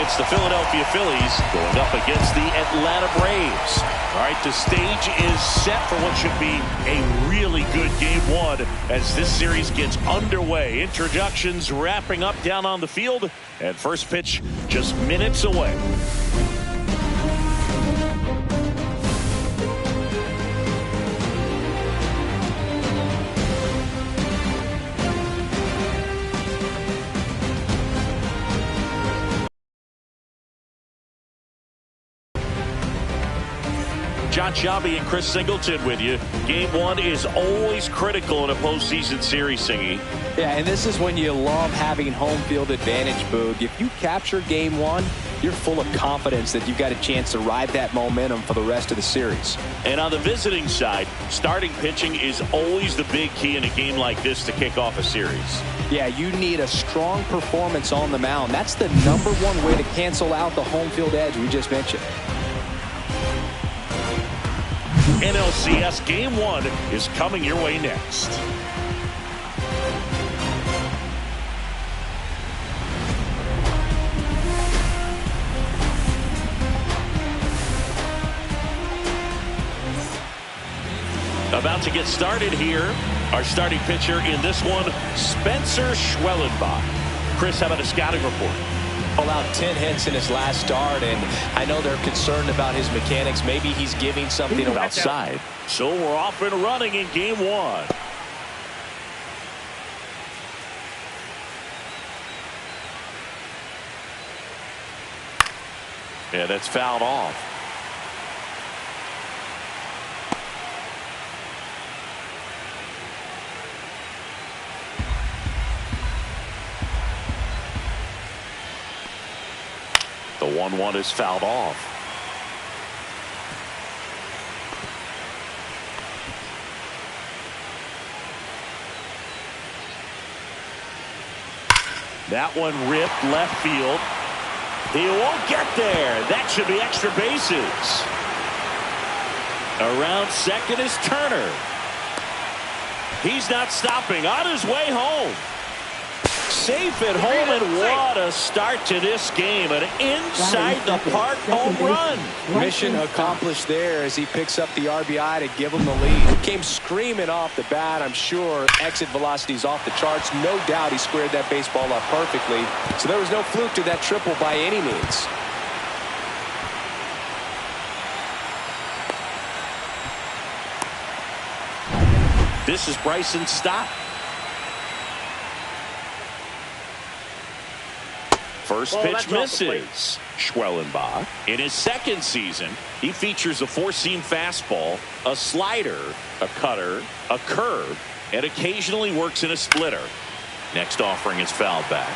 It's the Philadelphia Phillies going up against the Atlanta Braves. All right, the stage is set for what should be a really good game one as this series gets underway. Introductions wrapping up down on the field, and first pitch just minutes away. John Shabby and Chris Singleton with you. Game one is always critical in a postseason series, Singy. Yeah, and this is when you love having home field advantage, Boog. If you capture game one, you're full of confidence that you've got a chance to ride that momentum for the rest of the series. And on the visiting side, starting pitching is always the big key in a game like this to kick off a series. Yeah, you need a strong performance on the mound. That's the #1 way to cancel out the home field edge we just mentioned. NLCS Game 1 is coming your way next. About to get started here. Our starting pitcher in this one, Spencer Schwellenbach. Chris, how about a scouting report? Allowed 10 hits in his last start, and I know they're concerned about his mechanics. Maybe he's giving something outside. So we're off and running in game one. Yeah, that's fouled off. The 1-1 is fouled off. That one ripped left field. He won't get there. That should be extra bases. Around second is Turner. He's not stopping. On his way home. Safe at home, and what a start to this game. An inside the park home run. Mission accomplished there as he picks up the RBI to give him the lead. Came screaming off the bat, I'm sure. Exit velocity's off the charts. No doubt he squared that baseball up perfectly. So there was no fluke to that triple by any means. This is Bryson's stop. First pitch misses. Schwellenbach, in his second season, he features a four-seam fastball, a slider, a cutter, a curve, and occasionally works in a splitter. Next offering is fouled back.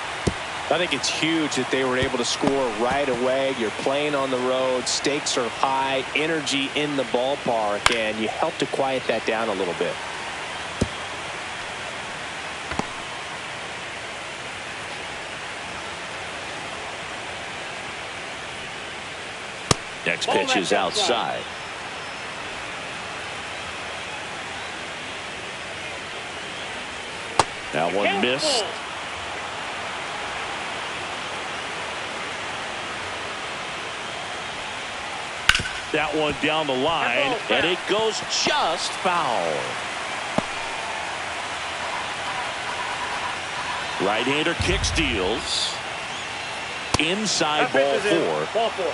I think it's huge that they were able to score right away. You're playing on the road. Stakes are high. Energy in the ballpark, and you help to quiet that down a little bit. Next pitch is outside. That one missed. That one down the line, and it goes just foul. Right-hander kick steals. Inside ball four.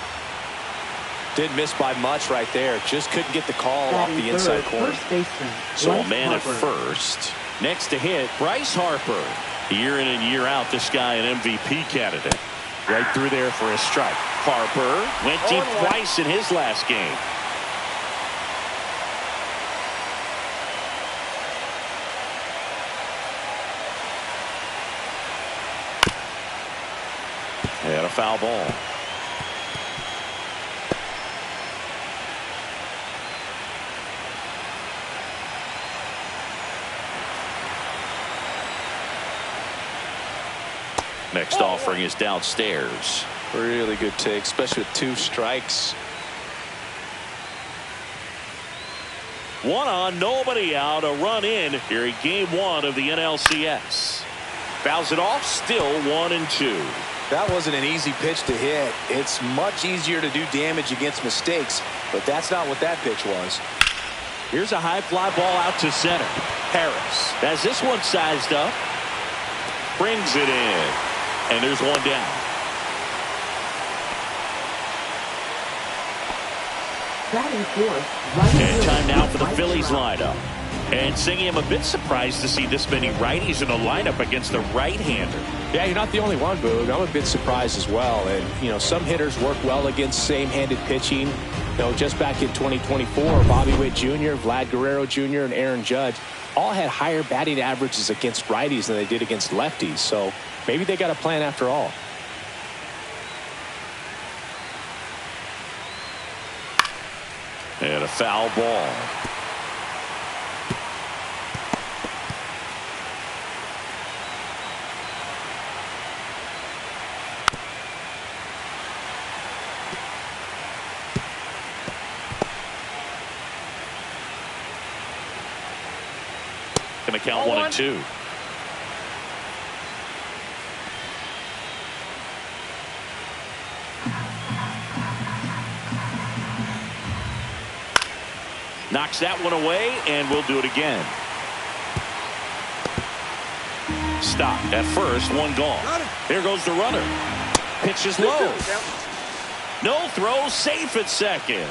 Didn't miss by much right there. Just couldn't get the call off the inside corner. So a man at first. Next to hit, Bryce Harper. Year in and year out, this guy an MVP candidate. Right through there for a strike. Harper went deep twice in his last game. And a foul ball. Next offering is downstairs. Really good take, especially with 2 strikes. One on, nobody out, a run in here in game one of the NLCS. Fouls it off, still 1-2. That wasn't an easy pitch to hit. It's much easier to do damage against mistakes, but that's not what that pitch was. Here's a high fly ball out to center. Harris has this one sized up. Brings it in. And there's one down. And time now for the Phillies lineup. And Singy, I'm a bit surprised to see this many righties in the lineup against a right-hander. Yeah, you're not the only one, Boog. I'm a bit surprised as well. And, you know, some hitters work well against same-handed pitching. You know, just back in 2024, Bobby Witt Jr., Vlad Guerrero Jr., and Aaron Judge all had higher batting averages against righties than they did against lefties. So maybe they got a plan after all. And a foul ball. Going to count 1-2. Knocks that one away, and we'll do it again. Stop at first, one gone. There goes the runner. Pitch is low. No throw, safe at second.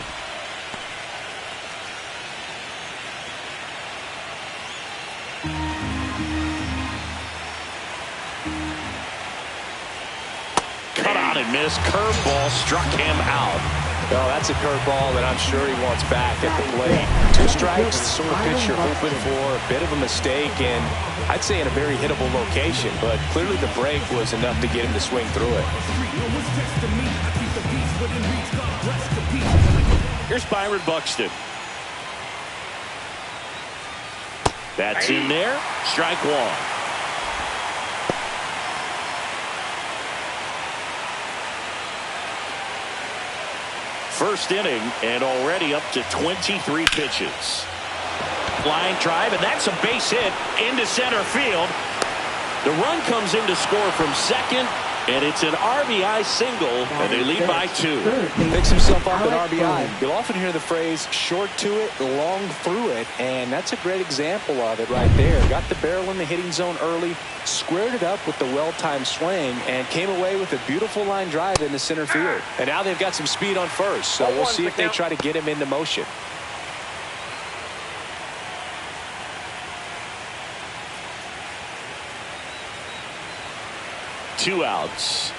Cut on and missed. Curveball struck him out. Well, that's a curveball that I'm sure he wants back at the plate. 2 strikes, the sort of pitch you're hoping for, a bit of a mistake, and I'd say in a very hittable location, but clearly the break was enough to get him to swing through it. Here's Byron Buxton. That's in there. Strike one. First inning, and already up to 23 pitches. Line drive, and that's a base hit into center field. The run comes in to score from second, and it's an RBI single, and they lead by 2. Picks himself up an RBI. You'll often hear the phrase, short to it, long through it, and that's a great example of it right there. Got the barrel in the hitting zone early, squared it up with the well-timed swing, and came away with a beautiful line drive into center field. And now they've got some speed on first, so we'll see if they try to get him into motion. Two outs.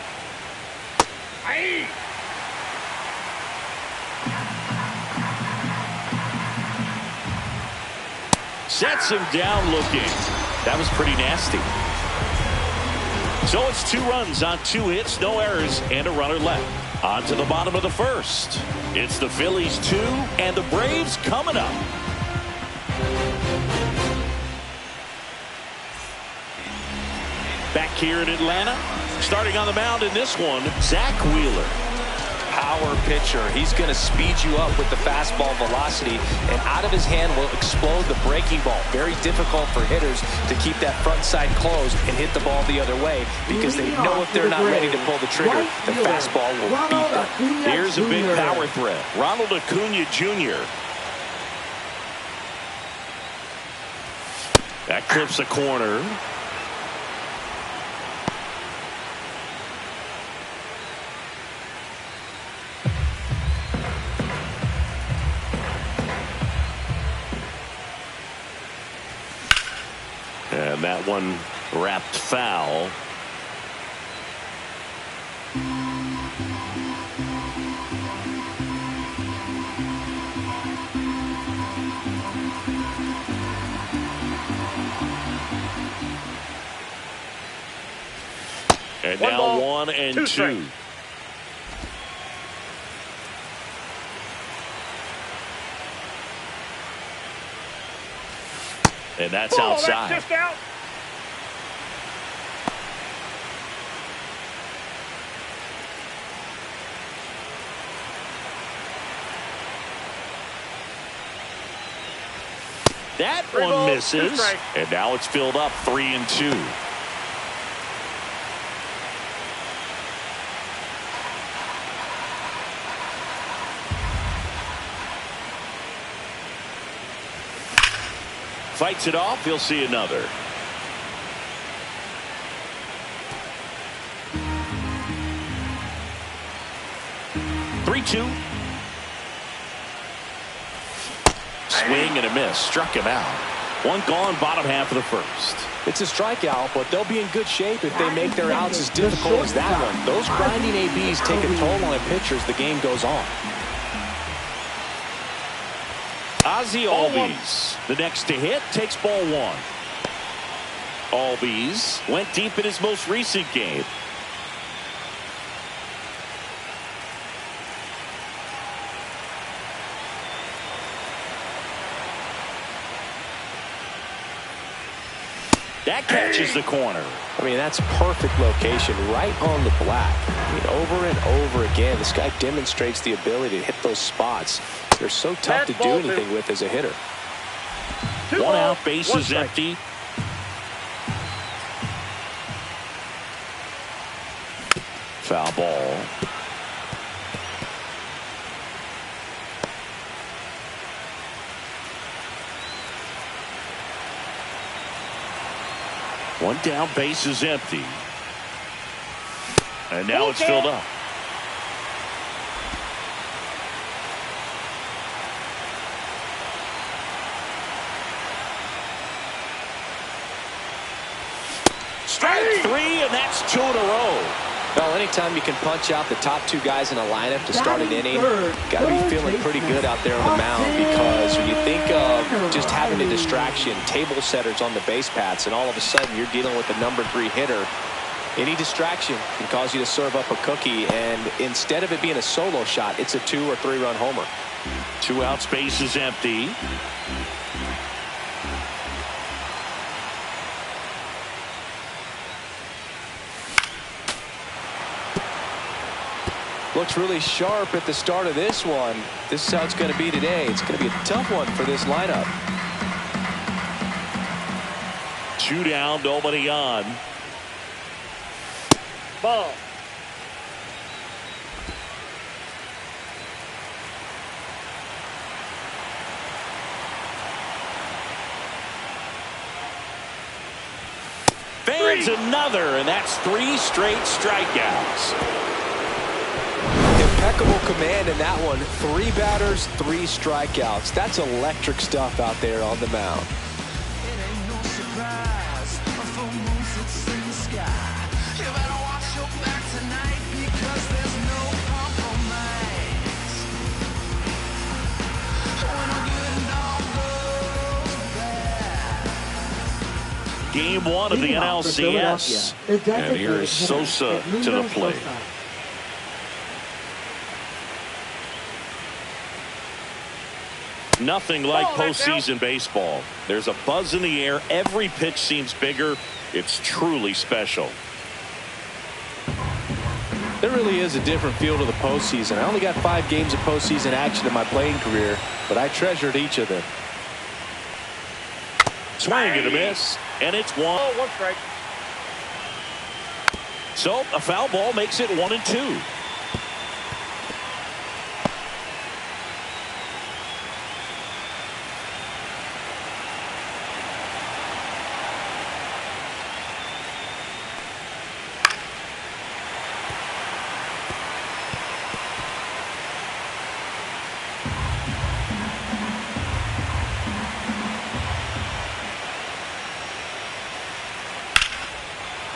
Sets him down looking. That was pretty nasty. So it's 2 runs on 2 hits, no errors, and a runner left. On to the bottom of the first. It's the Phillies 2 and the Braves coming up. Back here in Atlanta, starting on the mound in this one, Zach Wheeler. Power pitcher. He's going to speed you up with the fastball velocity, and out of his hand will explode the breaking ball. Very difficult for hitters to keep that front side closed and hit the ball the other way, because they know if they're not ready to pull the trigger, the fastball will beat them. Here's a big power threat. Ronald Acuna Jr. That clips a corner. And that one wrapped foul. And now 1 and 2. And that's outside. That's just out. That one misses. And now it's filled up 3 and 2. Fights it off. He'll see another. Three-two. Swing and a miss. Struck him out. One gone, bottom half of the first. It's a strikeout, but they'll be in good shape if they make their outs as difficult as that one. Those grinding ABs take a toll on a pitcher as the game goes on. Ozzie Albies, the next to hit, takes ball one. Albies went deep in his most recent game. That catches the corner. I mean, that's perfect location, right on the black. I mean, over and over again, this guy demonstrates the ability to hit those spots. They're so tough to do anything with as a hitter. One out, bases empty. Foul ball. One down, base is empty. And now it's filled up. Strike three, and that's two in a row. Well, anytime you can punch out the top two guys in a lineup to start an inning, got to be feeling pretty good out there on the mound, because when you think of just having a distraction, table setters on the base paths, and all of a sudden you're dealing with a number 3 hitter, any distraction can cause you to serve up a cookie, and instead of it being a solo shot, it's a 2 or 3 run homer. 2 outs, base is empty. Looks really sharp at the start of this one. This is how it's going to be today. It's going to be a tough one for this lineup. 2 down, nobody on. Ball. Fans another, and that's 3 straight strikeouts. Impeccable command in that one. 3 batters, 3 strikeouts. That's electric stuff out there on the mound. Game 1 of the NLCS. And here is Sosa to the plate. Nothing like postseason baseball. There's a buzz in the air. Every pitch seems bigger. It's truly special. There really is a different feel to the postseason. I only got 5 games of postseason action in my playing career, but I treasured each of them. Swing and a miss, and it's 1. Oh, 1 strike. So a foul ball makes it 1-2.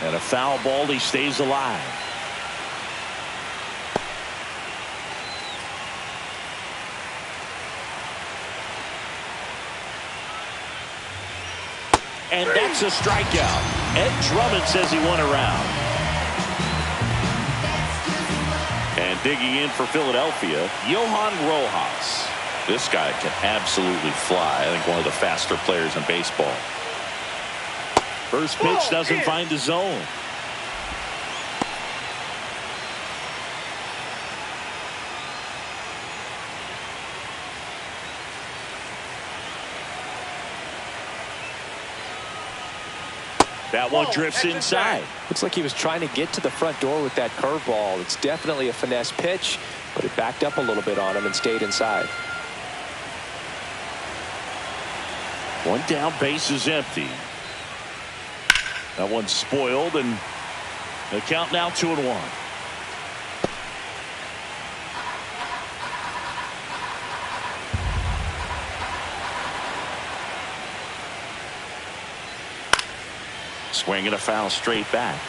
And a foul ball, he stays alive. And that's a strikeout. Ed Drummond says he won a round. And digging in for Philadelphia, Johan Rojas. This guy can absolutely fly. I think one of the faster players in baseball. First pitch doesn't find the zone. That one drifts inside. Looks like he was trying to get to the front door with that curveball. It's definitely a finesse pitch, but it backed up a little bit on him and stayed inside. One down, base is empty. That one's spoiled, and the count now 2-1. Swing and a foul straight back.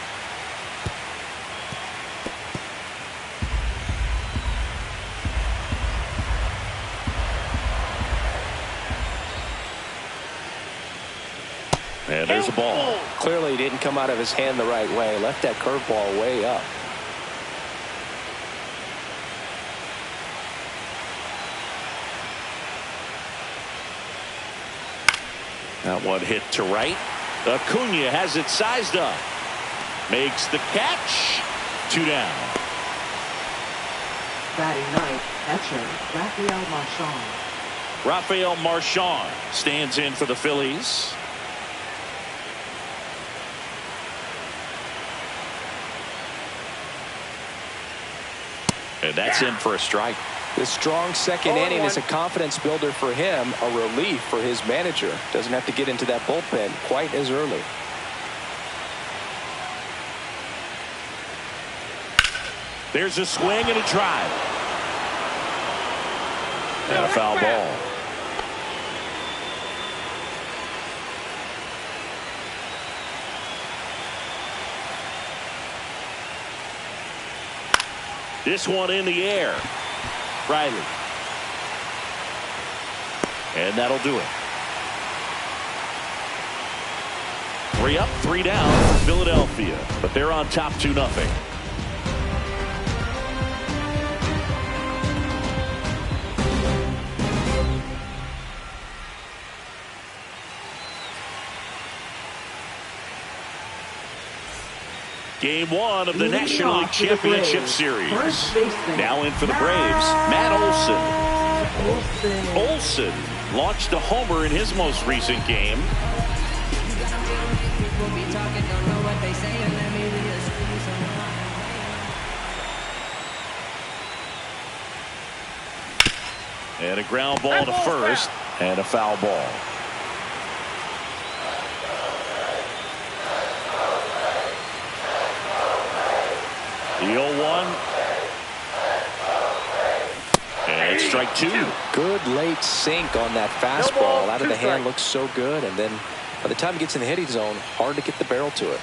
And there's a ball. Clearly he didn't come out of his hand the right way. Left that curveball way up. That one hit to right. Acuna has it sized up. Makes the catch. 2 down. Batting ninth, catcher Rafael Marchand. Rafael Marchand stands in for the Phillies. And that's in for a strike. The strong second inning is a confidence builder for him, a relief for his manager. Doesn't have to get into that bullpen quite as early. There's a swing and a drive. And a foul ball. This one in the air. Riley. And that'll do it. 3 up, 3 down, Philadelphia. But they're on top 2-0. Game 1 of the National League Championship Series. Now in for the Braves, Matt Olson. Olson launched a homer in his most recent game. And a ground ball to first, and a foul ball. The 0-1. And strike 2. Good late sink on that fastball. Out of the hand looks so good, and then by the time he gets in the hitting zone, hard to get the barrel to it.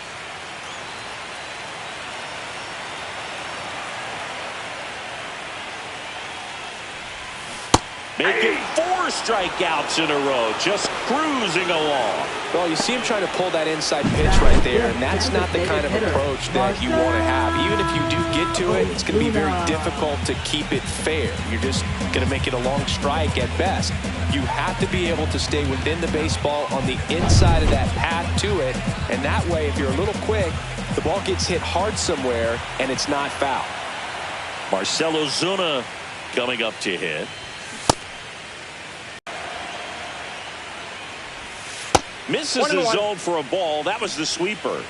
Making 4 strikeouts in a row, just cruising along. Well, you see him trying to pull that inside pitch right there, and that's not the kind of approach that you want to have. Even if you do get to it, it's going to be very difficult to keep it fair. You're just going to make it a long strike at best. You have to be able to stay within the baseball on the inside of that path to it, and that way, if you're a little quick, the ball gets hit hard somewhere, and it's not foul. Marcell Ozuna coming up to hit. Misses the zone for a ball. That was the sweeper.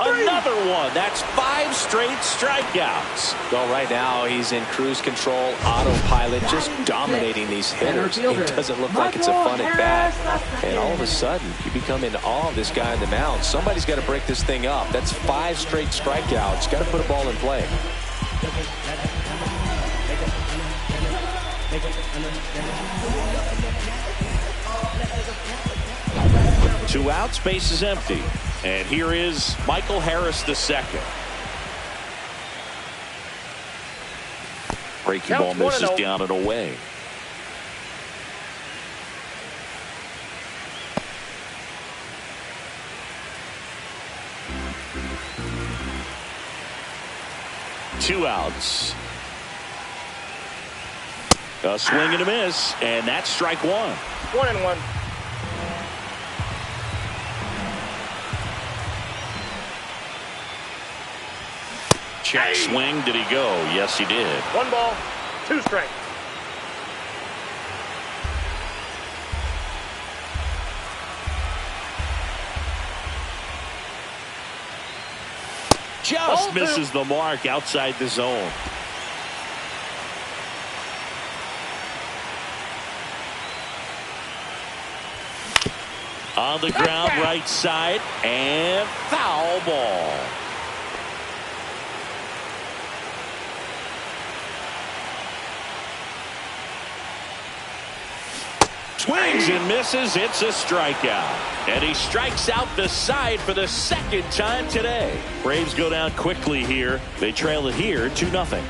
Another one. That's 5 straight strikeouts. Well, right now he's in cruise control, autopilot, just dominating these hitters. It doesn't look like it's a fun at bat. And all of a sudden, you become in awe of this guy on the mound. Somebody's got to break this thing up. That's 5 straight strikeouts. Got to put a ball in play. Two outs, base is empty. And here is Michael Harris II. Breaking ball misses down and away. Two outs. A swing and a miss, and that's strike 1. 1-1. Check swing. Did he go? Yes, he did. 1 ball, 2 strikes. Just misses the mark outside the zone. On the ground, right side, and foul ball. Swings and misses. It's a strikeout. And he strikes out the side for the 2nd time today. Braves go down quickly here. They trail it here 2-0.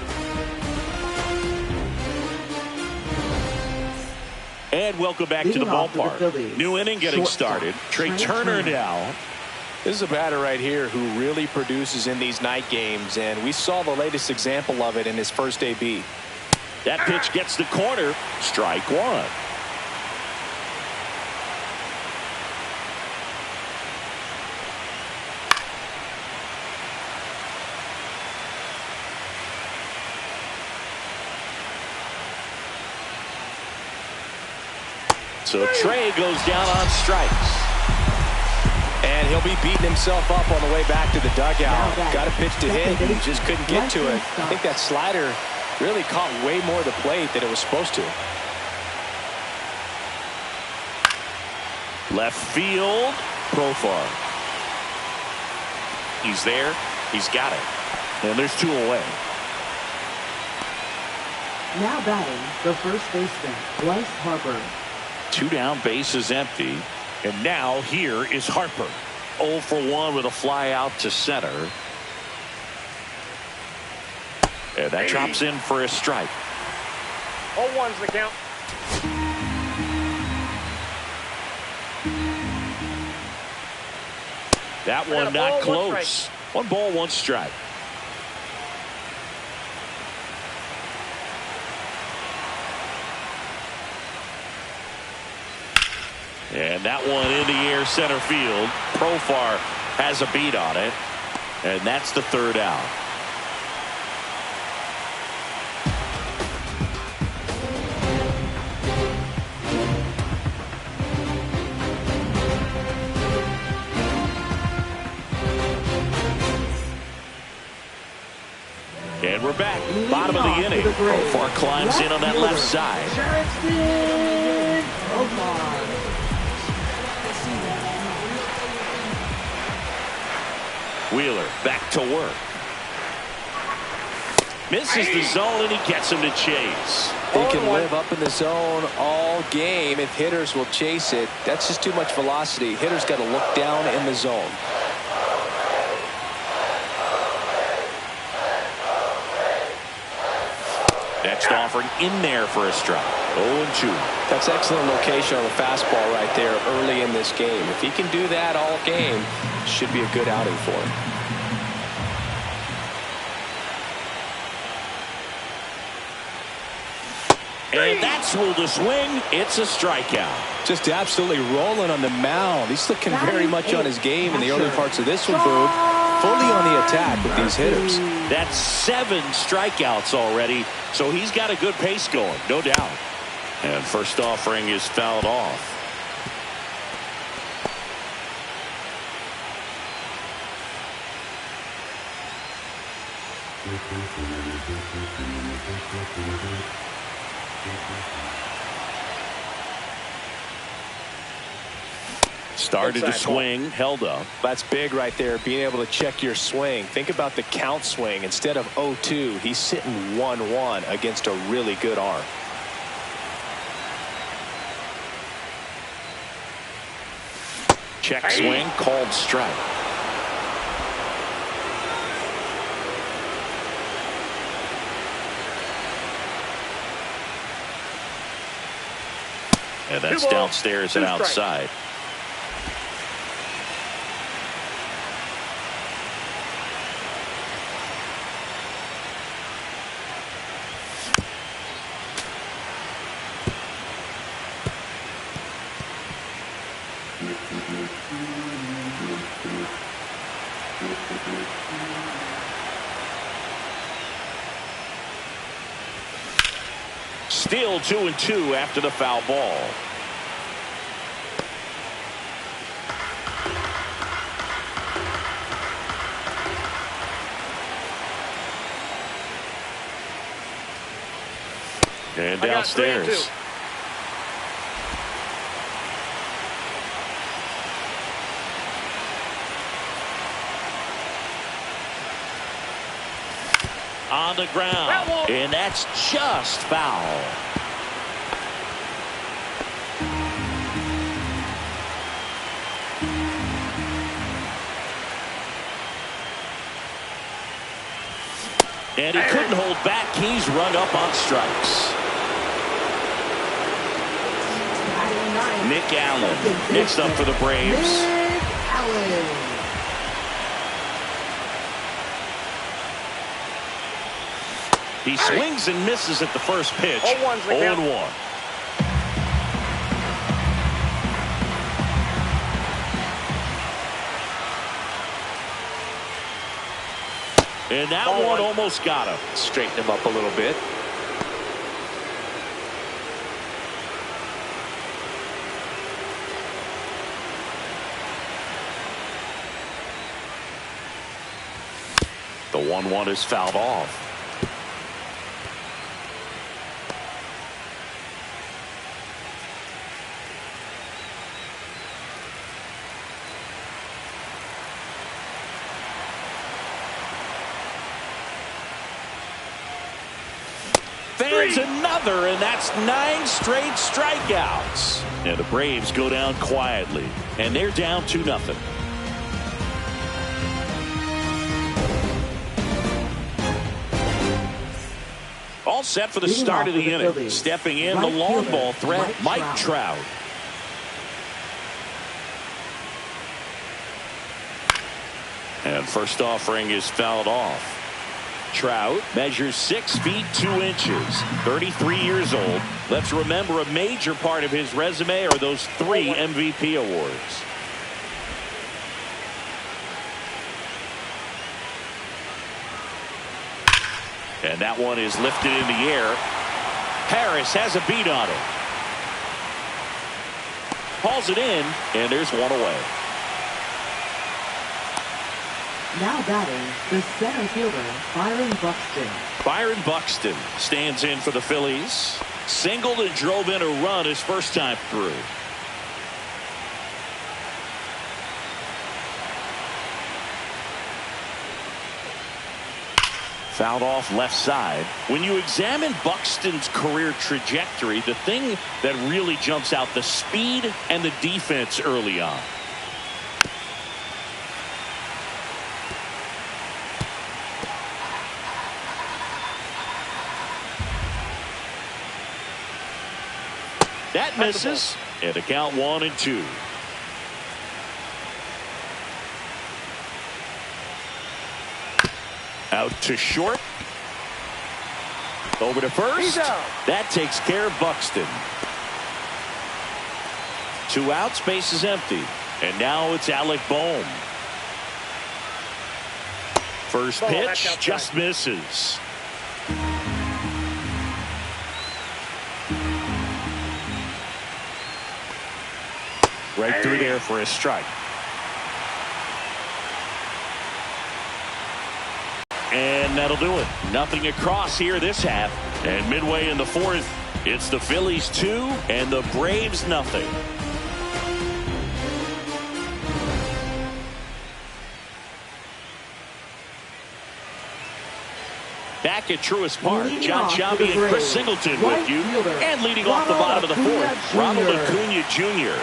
And welcome back to the ballpark. New inning getting started. Trey Turner now. This is a batter right here who really produces in these night games, and we saw the latest example of it in his first AB. That pitch gets the corner. Strike 1. So Trey goes down on strikes. And he'll be beating himself up on the way back to the dugout. Got a pitch to hit, and just couldn't get to it. I think that slider really caught way more of the plate than it was supposed to. Left field, Profar. He's there. He's got it. And there's 2 away. Now batting, the first baseman, Bryce Harper. 2 down, bases empty. And now here is Harper. 0 for 1 with a fly out to center. And that drops in for a strike. 0-1's the count. That one not close. 1 ball, 1 strike. And that one in the air center field. Profar has a beat on it. And that's the 3rd out. And we're back. Bottom of the inning. Profar climbs in on that left side. Wheeler back to work. Misses the zone, and he gets him to chase. They can live up in the zone all game if hitters will chase it. That's just too much velocity. Hitters got to look down in the zone. Next offering in there for a strike. 0-2. That's excellent location on the fastball right there early in this game. If he can do that all game, should be a good outing for him. And that's ruled a swing. It's a strikeout. Just absolutely rolling on the mound. He's looking very much on his game in the early parts of this one, Boog. Fully on the attack with these hitters. That's 7 strikeouts already, so he's got a good pace going, no doubt. And first offering is fouled off. Started to swing, held up. That's big right there, being able to check your swing. Think about the count swing. Instead of 0-2, he's sitting 1-1 against a really good arm. Check swing, called strike. And that's downstairs and outside. Still 2-2 after the foul ball. And downstairs. On the ground, and that's just foul. And he couldn't hold back. He's rung up on strikes. Nick Allen next up for the Braves. He swings and misses at the first pitch. 0-1. And that one almost got him. Straighten him up a little bit. The 1-1 is fouled off. There's another, and that's 9 straight strikeouts. And the Braves go down quietly, and they're down 2-0. All set for the start of the inning. Stepping in, the long ball threat, Mike Trout. And first offering is fouled off. Trout measures 6 feet 2 inches, 33 years old. Let's remember, a major part of his resume are those 3 MVP awards. And that one is lifted in the air. Harris has a beat on it. Hauls it in, and there's one away. Now batting, the center fielder, Byron Buxton. Byron Buxton stands in for the Phillies. Singled and drove in a run his first time through. Fouled off left side. When you examine Buxton's career trajectory, the thing that really jumps out, the speed and the defense early on. That misses, and a count 1-2. Out to short. Over to first. That takes care of Buxton. 2 outs, base is empty. And now it's Alec Bohm. First pitch just misses. Right through there for a strike. And that'll do it. Nothing across here this half. And midway in the 4th, it's the Phillies 2 and the Braves nothing. Back at Truist Park, John Sciambi and Chris Singleton with you. And leading off the bottom of the 4th, Ronald Acuna Jr.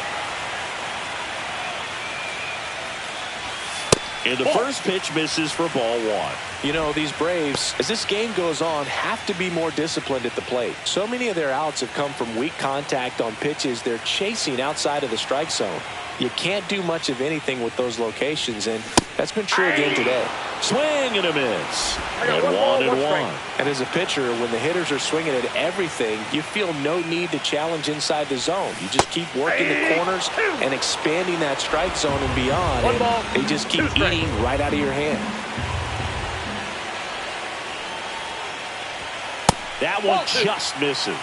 And the first pitch misses for ball 1. You know, these Braves, as this game goes on, have to be more disciplined at the plate. So many of their outs have come from weak contact on pitches they're chasing outside of the strike zone. You can't do much of anything with those locations, and that's been true again today. Swing and a miss. And 1-1. And as a pitcher, when the hitters are swinging at everything, you feel no need to challenge inside the zone. You just keep working the corners and expanding that strike zone and beyond, and they just keep eating right out of your hand. That one just misses.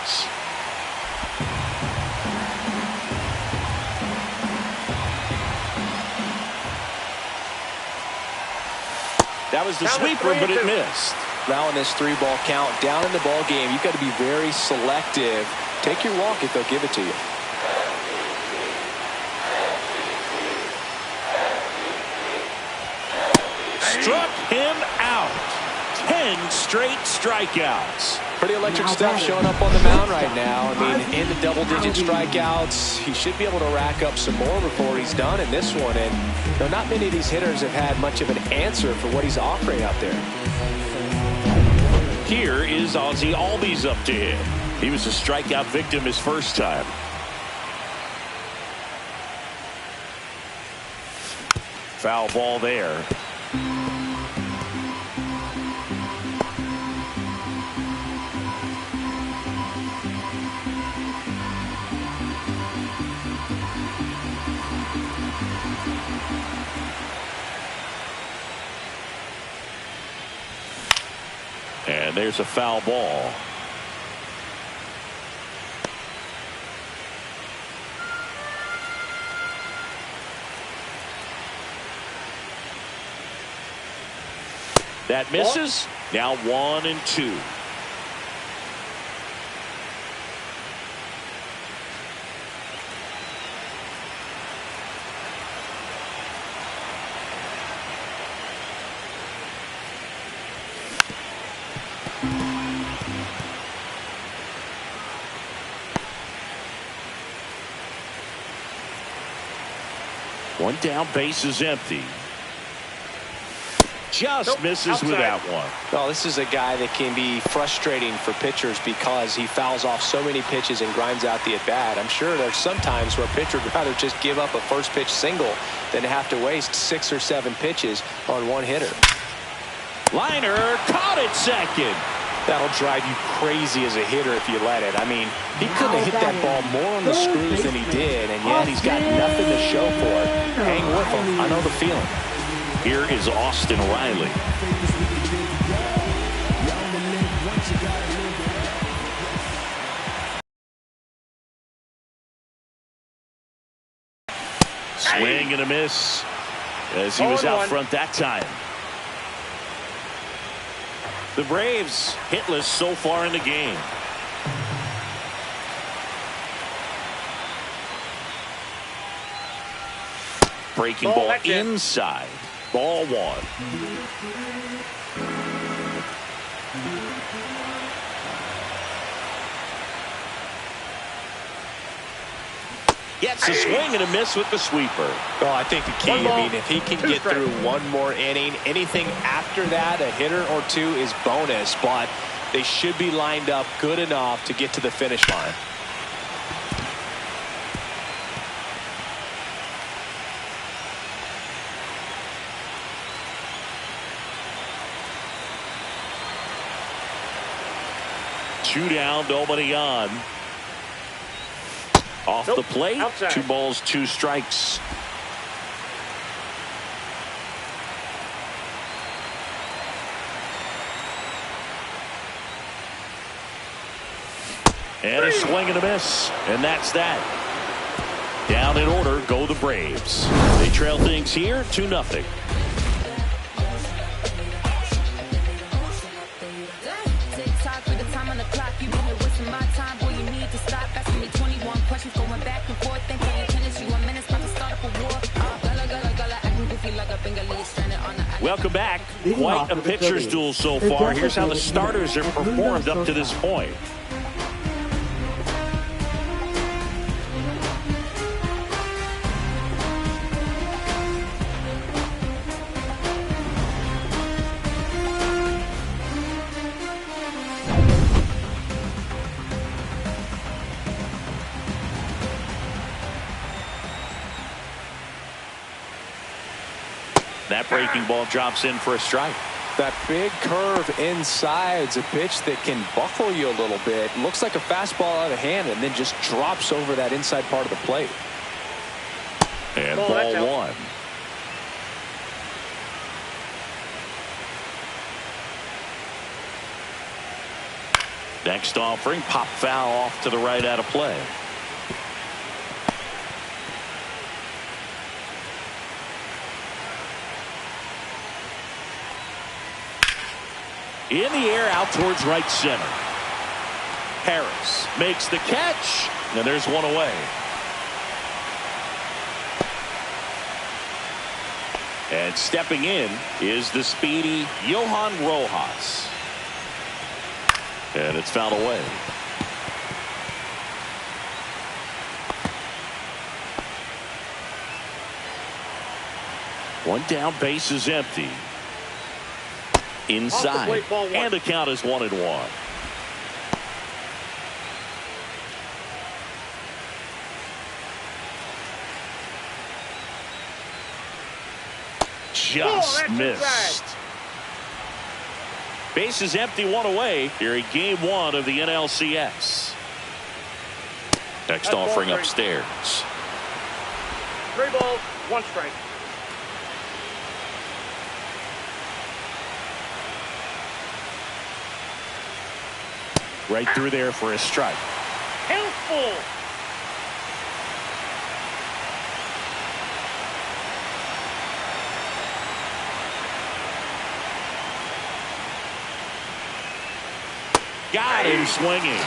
That was the sweeper, but it missed. Now in this 3-ball count, down in the ball game, you've got to be very selective. Take your walk if they'll give it to you. Struck him out. 10 straight strikeouts. Pretty electric stuff showing up on the mound right now. I mean, in the double-digit strikeouts, he should be able to rack up some more before he's done in this one. And not many of these hitters have had much of an answer for what he's offering out there. Here is Ozzie Albies up to him. He was a strikeout victim his first time. Foul ball there. And there's a foul ball. That misses. Now 1-2. One down, base is empty. Just misses with that one. Well, this is a guy that can be frustrating for pitchers because he fouls off so many pitches and grinds out the at-bat. I'm sure there's some times where a pitcher would rather just give up a first pitch single than to have to waste 6 or 7 pitches on one hitter. Liner caught it second. That'll drive you crazy as a hitter if you let it. I mean, he couldn't have hit that ball more on the screws than he did, and yet he's got nothing to show for it. Hang with him. I know the feeling. Here is Austin Riley. Swing and a miss as he was out front that time. The Braves hitless so far in the game. Breaking ball inside. Ball 1. Gets a swing and a miss with the sweeper. Oh, I think the key, I mean, if he can get through one more inning, anything after that, a hitter or two is bonus, but they should be lined up good enough to get to the finish line. Two down, nobody on. Off the plate, outside. 2 balls, 2 strikes. And a swing and a miss. And that's that. Down in order go the Braves. They trail things here 2-0. Welcome back. Quite a pitcher's duel so far. Here's how the starters have performed up to this point. That breaking ball drops in for a strike. That big curve inside is a pitch that can buckle you a little bit. Looks like a fastball out of hand and then just drops over that inside part of the plate. And ball 1. Next offering, pop foul off to the right out of play. In the air out towards right center. Harris makes the catch, and there's one away. And stepping in is the speedy Johan Rojas. And it's fouled away. One down, base is empty. Inside, and the count is 1-1. Just missed. Base is empty, one away here in game 1 of the NLCS. Next offering upstairs. 3 balls, 1 strike. Right through there for a strike. Helpful. Got him swinging.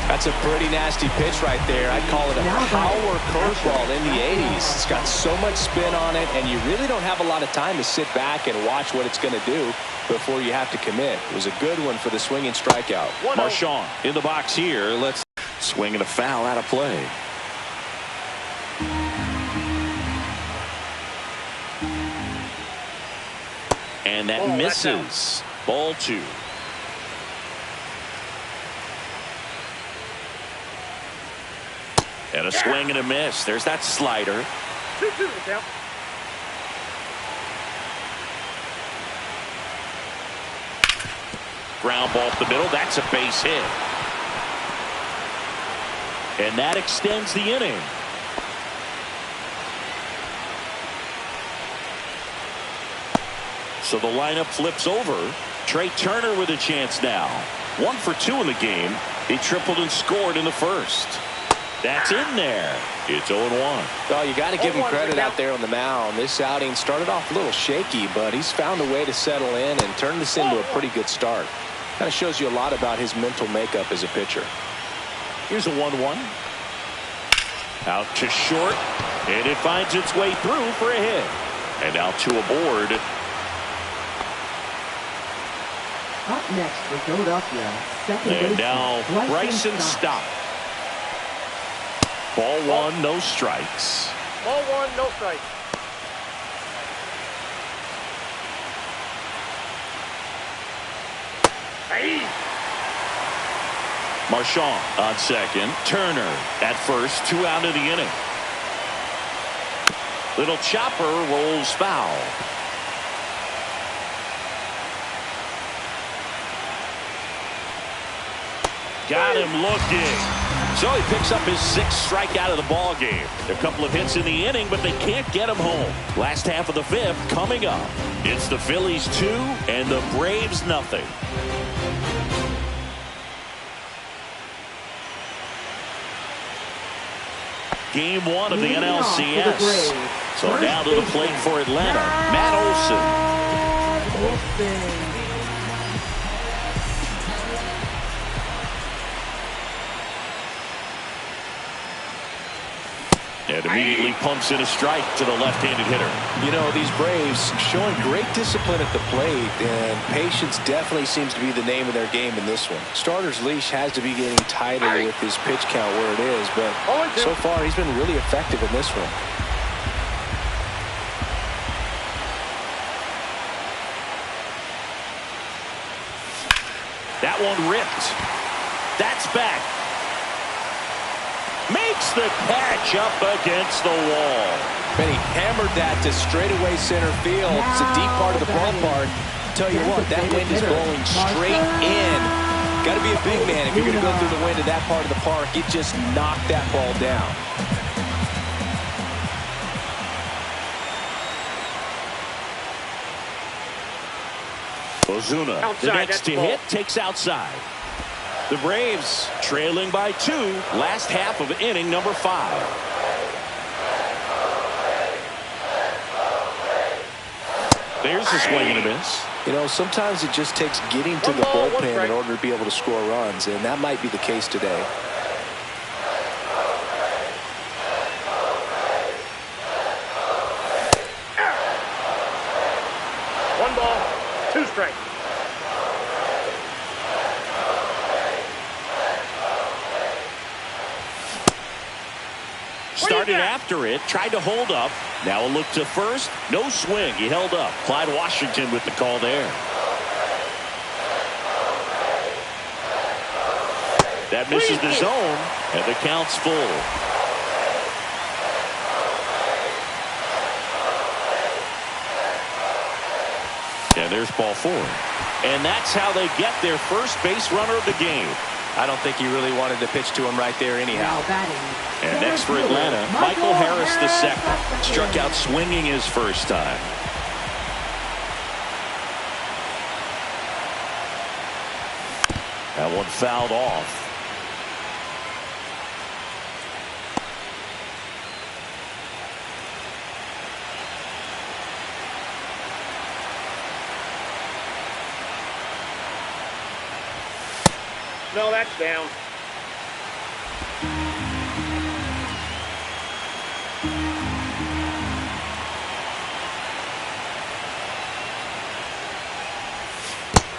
That's a pretty nasty pitch right there. I'd call it a power curveball in the 80s. It's got so much spin on it, and you really don't have a lot of time to sit back and watch what it's going to do before you have to commit. It was a good one for the swinging strikeout. Marchand in the box here. Let's swing and a foul out of play. And that misses. Ball 2. And a swing and a miss. There's that slider. 2-2 the count. Ground ball up the middle. That's a base hit. And that extends the inning. So the lineup flips over. Trey Turner with a chance now. 1 for 2 in the game. He tripled and scored in the first. That's in there. It's 0-1. Oh, you got to give him credit out there on the mound. This outing started off a little shaky, but he's found a way to settle in and turn this into a pretty good start. Kind of shows you a lot about his mental makeup as a pitcher. Here's a 1-1. Out to short, and it finds its way through for a hit. And now 2 aboard. Up next for Philadelphia, second And baseman now Bryson Stott. Ball 1, no strikes. Ball 1, no strikes. Hey. Marchand on second. Turner at first. 2 out of the inning. Little chopper rolls foul. Got him looking. So he picks up his 6th strikeout of the ball game. A couple of hits in the inning, but they can't get him home. Last half of the 5th coming up. It's the Phillies 2 and the Braves nothing. Game 1 of the NLCS. So now to the plate for Atlanta, Matt Olson. And immediately pumps in a strike to the left-handed hitter. You know, these Braves showing great discipline at the plate, and patience definitely seems to be the name of their game in this one. Starter's leash has to be getting tighter with his pitch count where it is, but so far he's been really effective in this one. That one ripped. That's back. Makes the catch up against the wall. And he hammered that to straightaway center field. It's a deep part of the ballpark. Tell you what, that wind is blowing straight in. Got to be a big man if you're going to go through the wind of that part of the park. It just knocked that ball down. Ozuna, the Outside, next to that's ball. hit, takes outside. The Braves trailing by 2, last half of inning number 5. There's the swing and a miss. You know, sometimes it just takes getting to One the ball, one bullpen strike. in order to be able to score runs, and that might be the case today. One ball, 2 strikes. Started after it, tried to hold up. Now a look to first. No swing. He held up. Clyde Washington with the call there. That misses the zone, and the count's full. And there's ball 4. And that's how they get their first base runner of the game. I don't think he really wanted to pitch to him right there anyhow. Now batting. And next for Atlanta, Michael Harris II. Struck out swinging his first time. That one fouled off. No, that's down.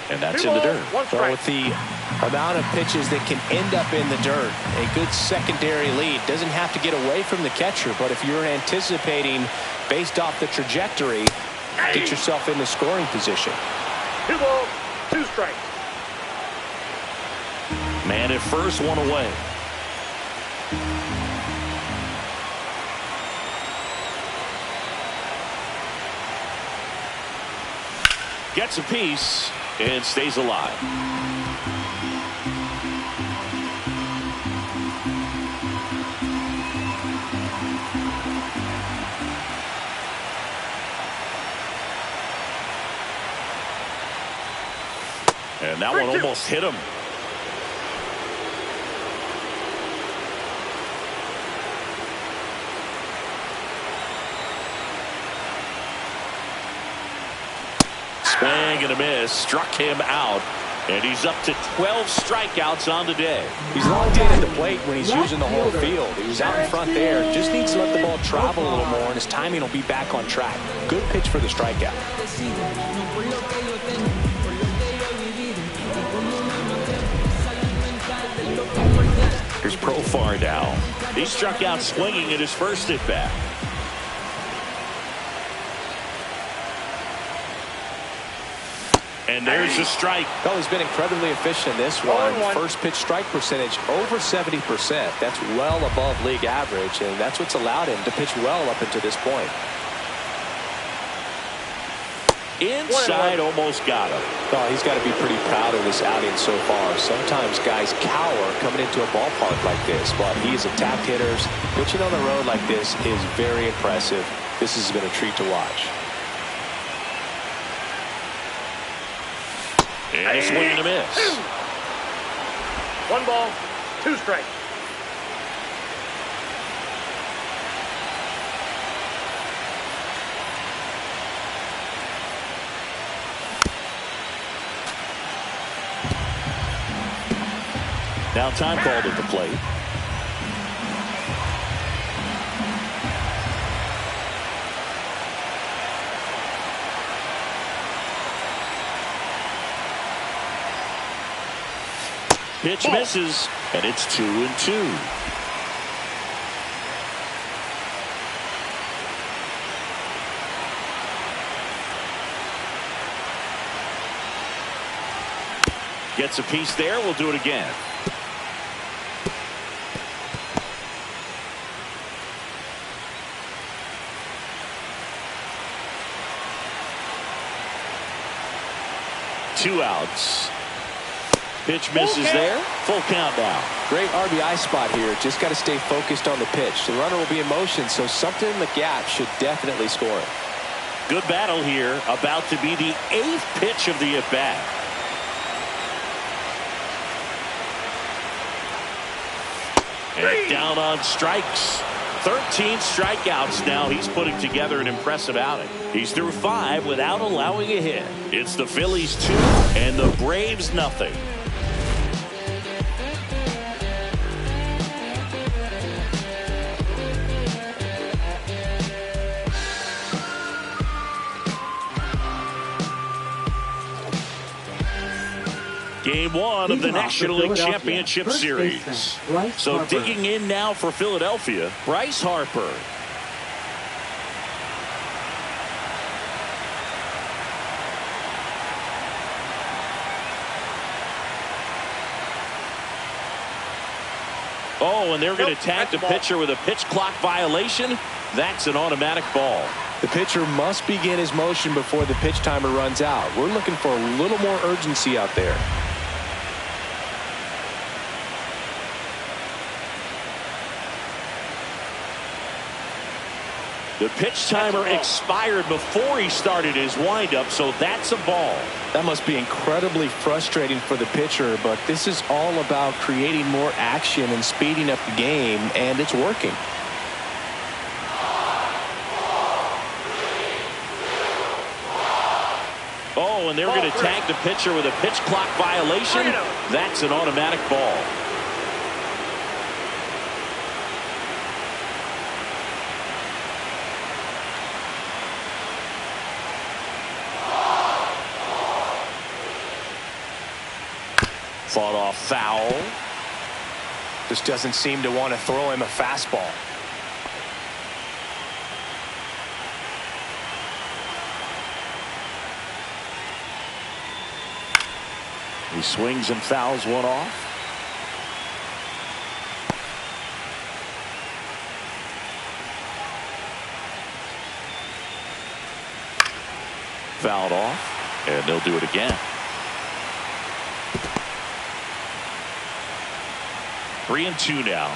And that's 2 in the balls, dirt. 1 Well, strike. with the amount of pitches that can end up in the dirt, a good secondary lead doesn't have to get away from the catcher, but if you're anticipating based off the trajectory, get yourself in the scoring position. 2 balls, 2 strikes. Man at first, one away. Gets a piece and stays alive. And that one almost hit him. Swing and a miss, struck him out, and he's up to 12 strikeouts on the day. He's locked in at the plate when he's using the whole field. He was out in front there, just needs to let the ball travel a little more, and his timing will be back on track. Good pitch for the strikeout. Here's Profar now. He struck out swinging at his first at bat. And there's a strike. Well, he's been incredibly efficient in this one. 0-1. First pitch strike percentage over 70%. That's well above league average, and that's what's allowed him to pitch well up until this point. Inside, almost got him. Oh, he's got to be pretty proud of this outing so far. Sometimes guys cower coming into a ballpark like this, but he's attacked hitters. Pitching on the road like this is very impressive. This has been a treat to watch. And a swing and a miss. 1 ball, 2 strikes. Now time called at the plate. Pitch misses, and it's 2-2. Gets a piece there. We'll do it again. Two outs. Pitch misses there. Full count now. Great RBI spot here. Just got to stay focused on the pitch. The runner will be in motion, so something in the gap should definitely score it. Good battle here. About to be the 8th pitch of the at-bat. And down on strikes. 13 strikeouts now. He's putting together an impressive outing. He's through 5 without allowing a hit. It's the Phillies 2 and the Braves nothing. Game 1 of the National League Championship Series. So digging in now for Philadelphia, Bryce Harper. Oh, and they're going to tag the pitcher with a pitch clock violation. That's an automatic ball. The pitcher must begin his motion before the pitch timer runs out. We're looking for a little more urgency out there. The pitch timer expired before he started his windup, so that's a ball. That must be incredibly frustrating for the pitcher, but this is all about creating more action and speeding up the game, and it's working. Oh, and they're going to tag the pitcher with a pitch clock violation. That's an automatic ball. Fought off foul. Just doesn't seem to want to throw him a fastball. He swings and fouls one off. Fouled off, and they'll do it again. 3-2 now.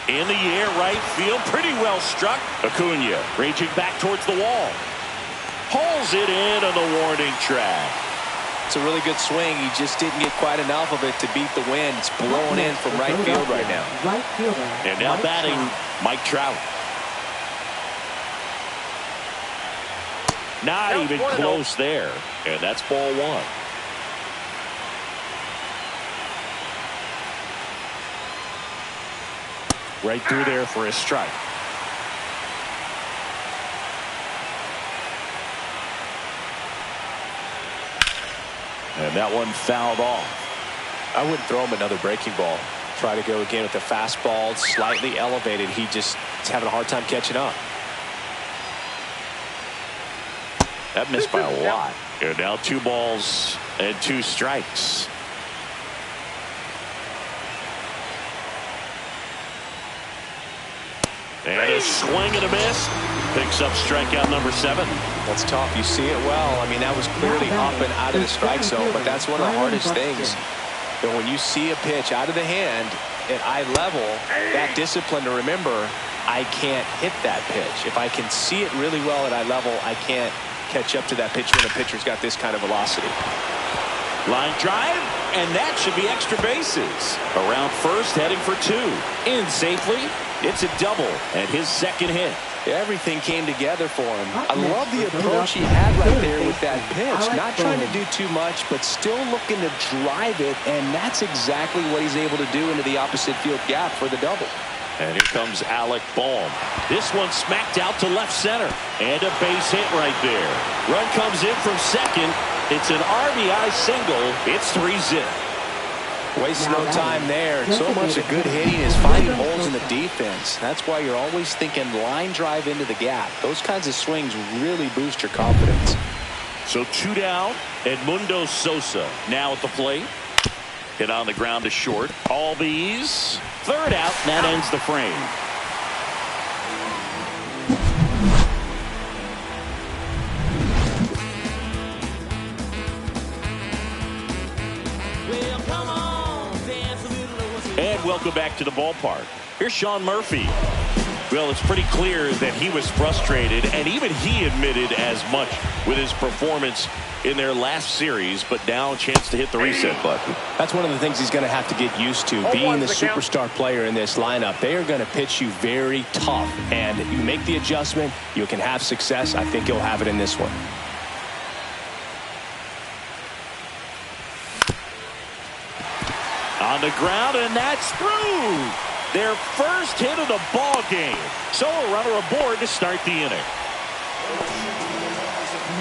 In the air, right field, pretty well struck. Acuna raging back towards the wall. Pulls it in on the warning track. It's a really good swing. He just didn't get quite enough of it to beat the wind. It's blowing in from right field right now. And now batting Mike Trout. Not even close there. And that's ball 1. Right through there for a strike. And that one fouled off. I wouldn't throw him another breaking ball. Try to go again with the fastball slightly elevated. He just is having a hard time catching up. That missed by a lot. And now 2 balls and 2 strikes. And a swing and a miss. Picks up strikeout number 7. That's tough. You see it well. I mean, that was clearly up and out of the strike zone, but that's one of the hardest things. But when you see a pitch out of the hand at eye level, that discipline to remember, I can't hit that pitch. If I can see it really well at eye level, I can't catch up to that pitch when a pitcher's got this kind of velocity. Line drive, and that should be extra bases. Around first, heading for 2. In safely. It's a double and his second hit. Everything came together for him. I love the approach he had right there with that pitch. Not trying to do too much, but still looking to drive it, and that's exactly what he's able to do into the opposite field gap for the double. And here comes Alec Bohm. This one smacked out to left center. And a base hit right there. Run comes in from second. It's an RBI single. It's 3-zip. Wastes no time there. So much of good hitting is finding holes in the defense. That's why you're always thinking line drive into the gap. Those kinds of swings really boost your confidence. So 2 down. Edmundo Sosa now at the plate. Hit on the ground to short. Albies. 3rd out, and that ends the frame. And welcome back to the ballpark. Here's Sean Murphy. Well, it's pretty clear that he was frustrated, and even he admitted as much with his performance in their last series, but now a chance to hit the reset button. That's one of the things he's going to have to get used to, being the superstar player in this lineup. They are going to pitch you very tough, and you make the adjustment, you can have success. I think he'll have it in this one. On the ground, and that's through. Their first hit of the ball game. So a runner aboard to start the inning.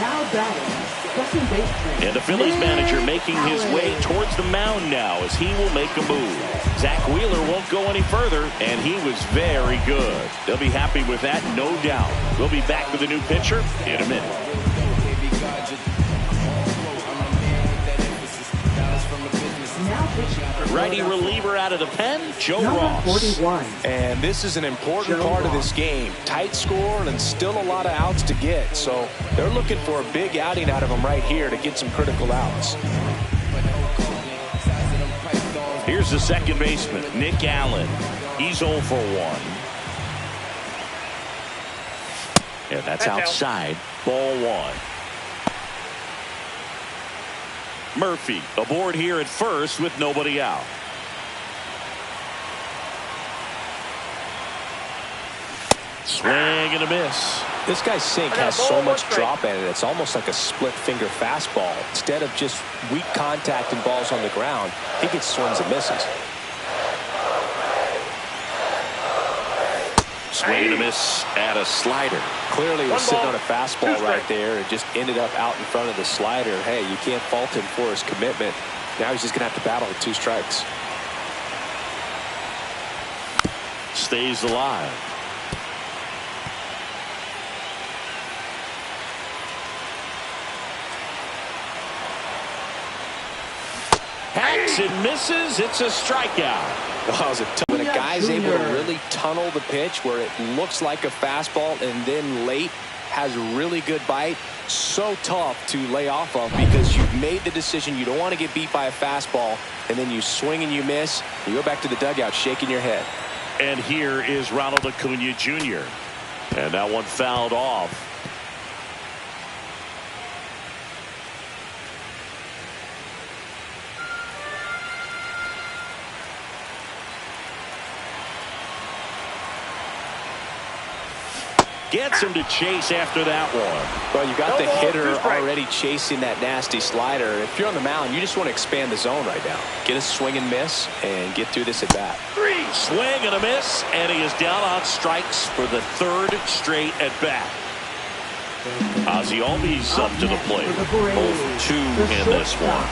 Now batting, second baseman. And the Phillies manager making his way towards the mound now as he will make a move. Zach Wheeler won't go any further, and he was very good. They'll be happy with that, no doubt. We'll be back with a new pitcher in a minute. Righty reliever out of the pen, Joe Ross. 41. And this is an important part of this game. Tight score and still a lot of outs to get. So they're looking for a big outing out of him right here to get some critical outs. Here's the second baseman, Nick Allen. He's 0 for 1. And that's outside. Ball 1. Murphy aboard here at first with nobody out. Swing and a miss. This guy's sink has so much drop in it. It's almost like a split finger fastball. Instead of just weak contact and balls on the ground, he gets swings and misses. Swing and a miss at a slider. Clearly was sitting on a fastball right there and just ended up out in front of the slider. Hey, you can't fault him for his commitment. Now he's just going to have to battle with 2 strikes. Stays alive. Hacks and misses. It's a strikeout. Wow, when a guy's able to really tunnel the pitch where it looks like a fastball and then late has really good bite, so tough to lay off of because you've made the decision you don't want to get beat by a fastball, and then you swing and you miss. You go back to the dugout shaking your head. And here is Ronald Acuna Jr. And that one fouled off. Gets him to chase after that one. Well, you got the hitter already chasing that nasty slider. If you're on the mound, you just want to expand the zone right now. Get a swing and miss and get through this at bat. Swing and a miss, and he is down on strikes for the 3rd straight at bat. Ozzie Albies up to the plate. 0 for 2 in this one.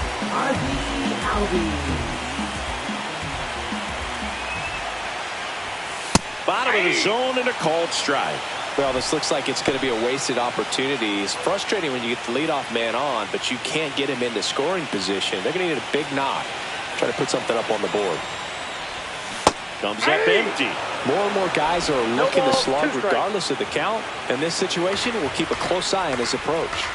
Bottom of the zone and a called strike. Well, this looks like it's going to be a wasted opportunity. It's frustrating when you get the leadoff man on, but you can't get him into scoring position. They're going to need a big knock. Try to put something up on the board. Comes up empty. More and more guys are looking to slug regardless of the count. In this situation, we'll keep a close eye on his approach.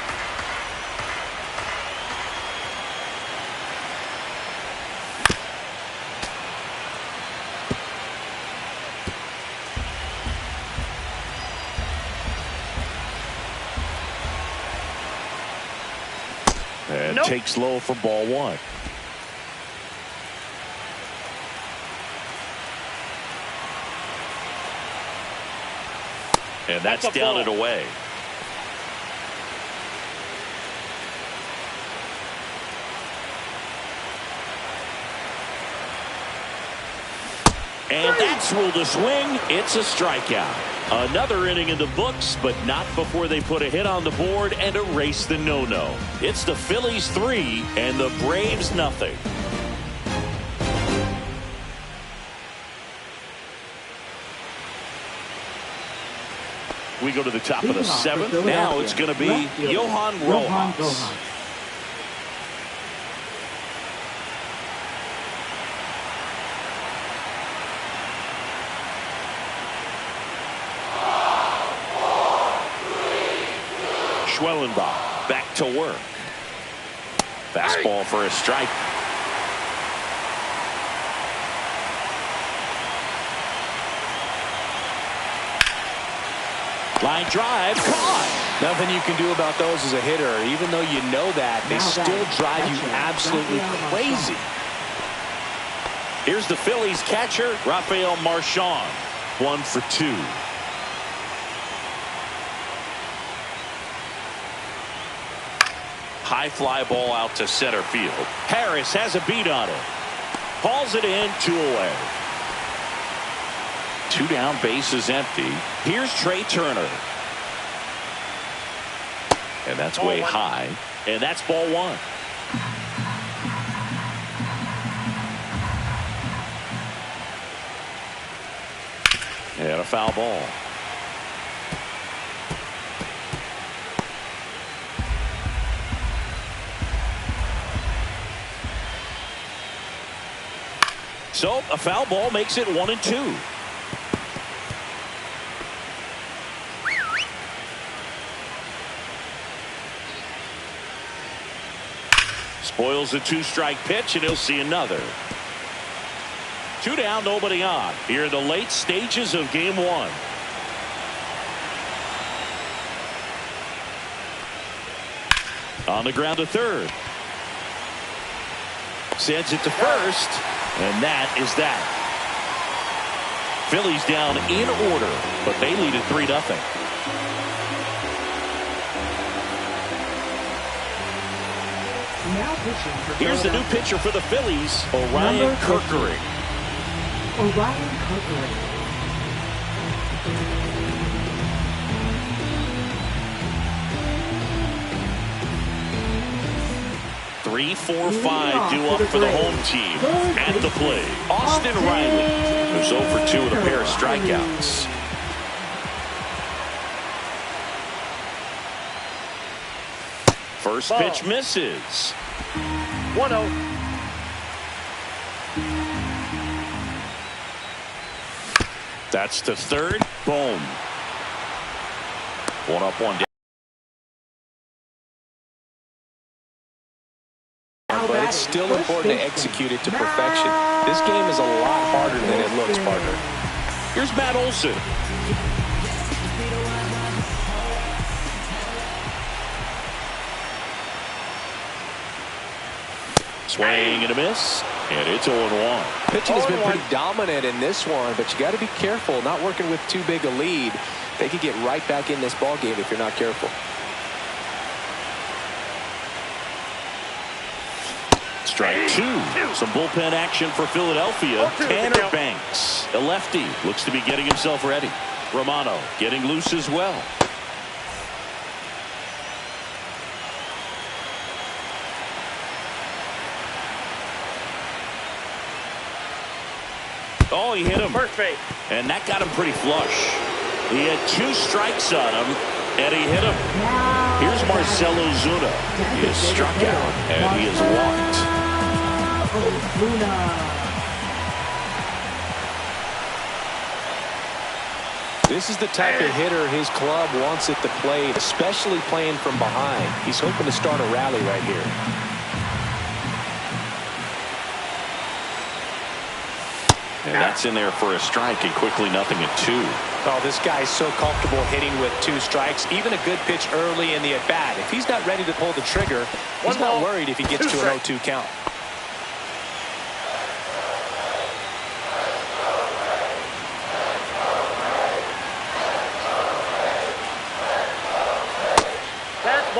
And takes low for ball 1. And that's down and away. And that's ruled a swing. It's a strikeout. Another inning in the books, but not before they put a hit on the board and erase the no-no. It's the Phillies 3 and the Braves nothing. We go to the top of the 7th. Now it's going to be Johan Rojas. Schwellenbach back to work. Fastball for a strike. Line drive, caught. Nothing you can do about those as a hitter. Even though you know that, they still drive you absolutely crazy. Here's the Phillies catcher, Rafael Marchand. 1 for 2. High fly ball out to center field. Harris has a beat on it. Hauls it in, 2 away. 2 down, base is empty. Here's Trey Turner. And that's way high. And that's ball 1. And a foul ball. So a foul ball makes it 1-2. Spoils a 2-strike pitch, and he'll see another. 2 down, nobody on. Here in the late stages of game 1. On the ground to third. Sends it to first, and that is that. Phillies down in order, but they lead it 3-0. Here's the new pitcher for the Phillies, Orion Kerkering. Orion Kerkering. 3, 4, 5 due up for the home team. At the plate, Austin Riley, who's 0 for 2 with a pair of strikeouts. First pitch misses. 1-0. That's to third. Boom. 1 up, 1 down. But it's still important to execute it to perfection. This game is a lot harder than it looks, partner. Here's Matt Olson. Swing and a miss, and it's 0-1. Pitching has been pretty dominant in this one, but you got to be careful not working with too big a lead. They could get right back in this ball game if you're not careful. Strike 2. Some bullpen action for Philadelphia. Tanner Banks, a lefty, looks to be getting himself ready. Romano getting loose as well. Oh, he hit him. First base. And that got him pretty flush. He had 2 strikes on him, and he hit him. Here's Marcell Ozuna. He is struck out, and he is walked. This is the type of hitter his club wants at the plate, especially playing from behind. He's hoping to start a rally right here. And that's in there for a strike, and quickly 0-2. Oh, this guy's so comfortable hitting with 2 strikes. Even a good pitch early in the at-bat. If he's not ready to pull the trigger, he's not worried if he gets to an 0-2 count.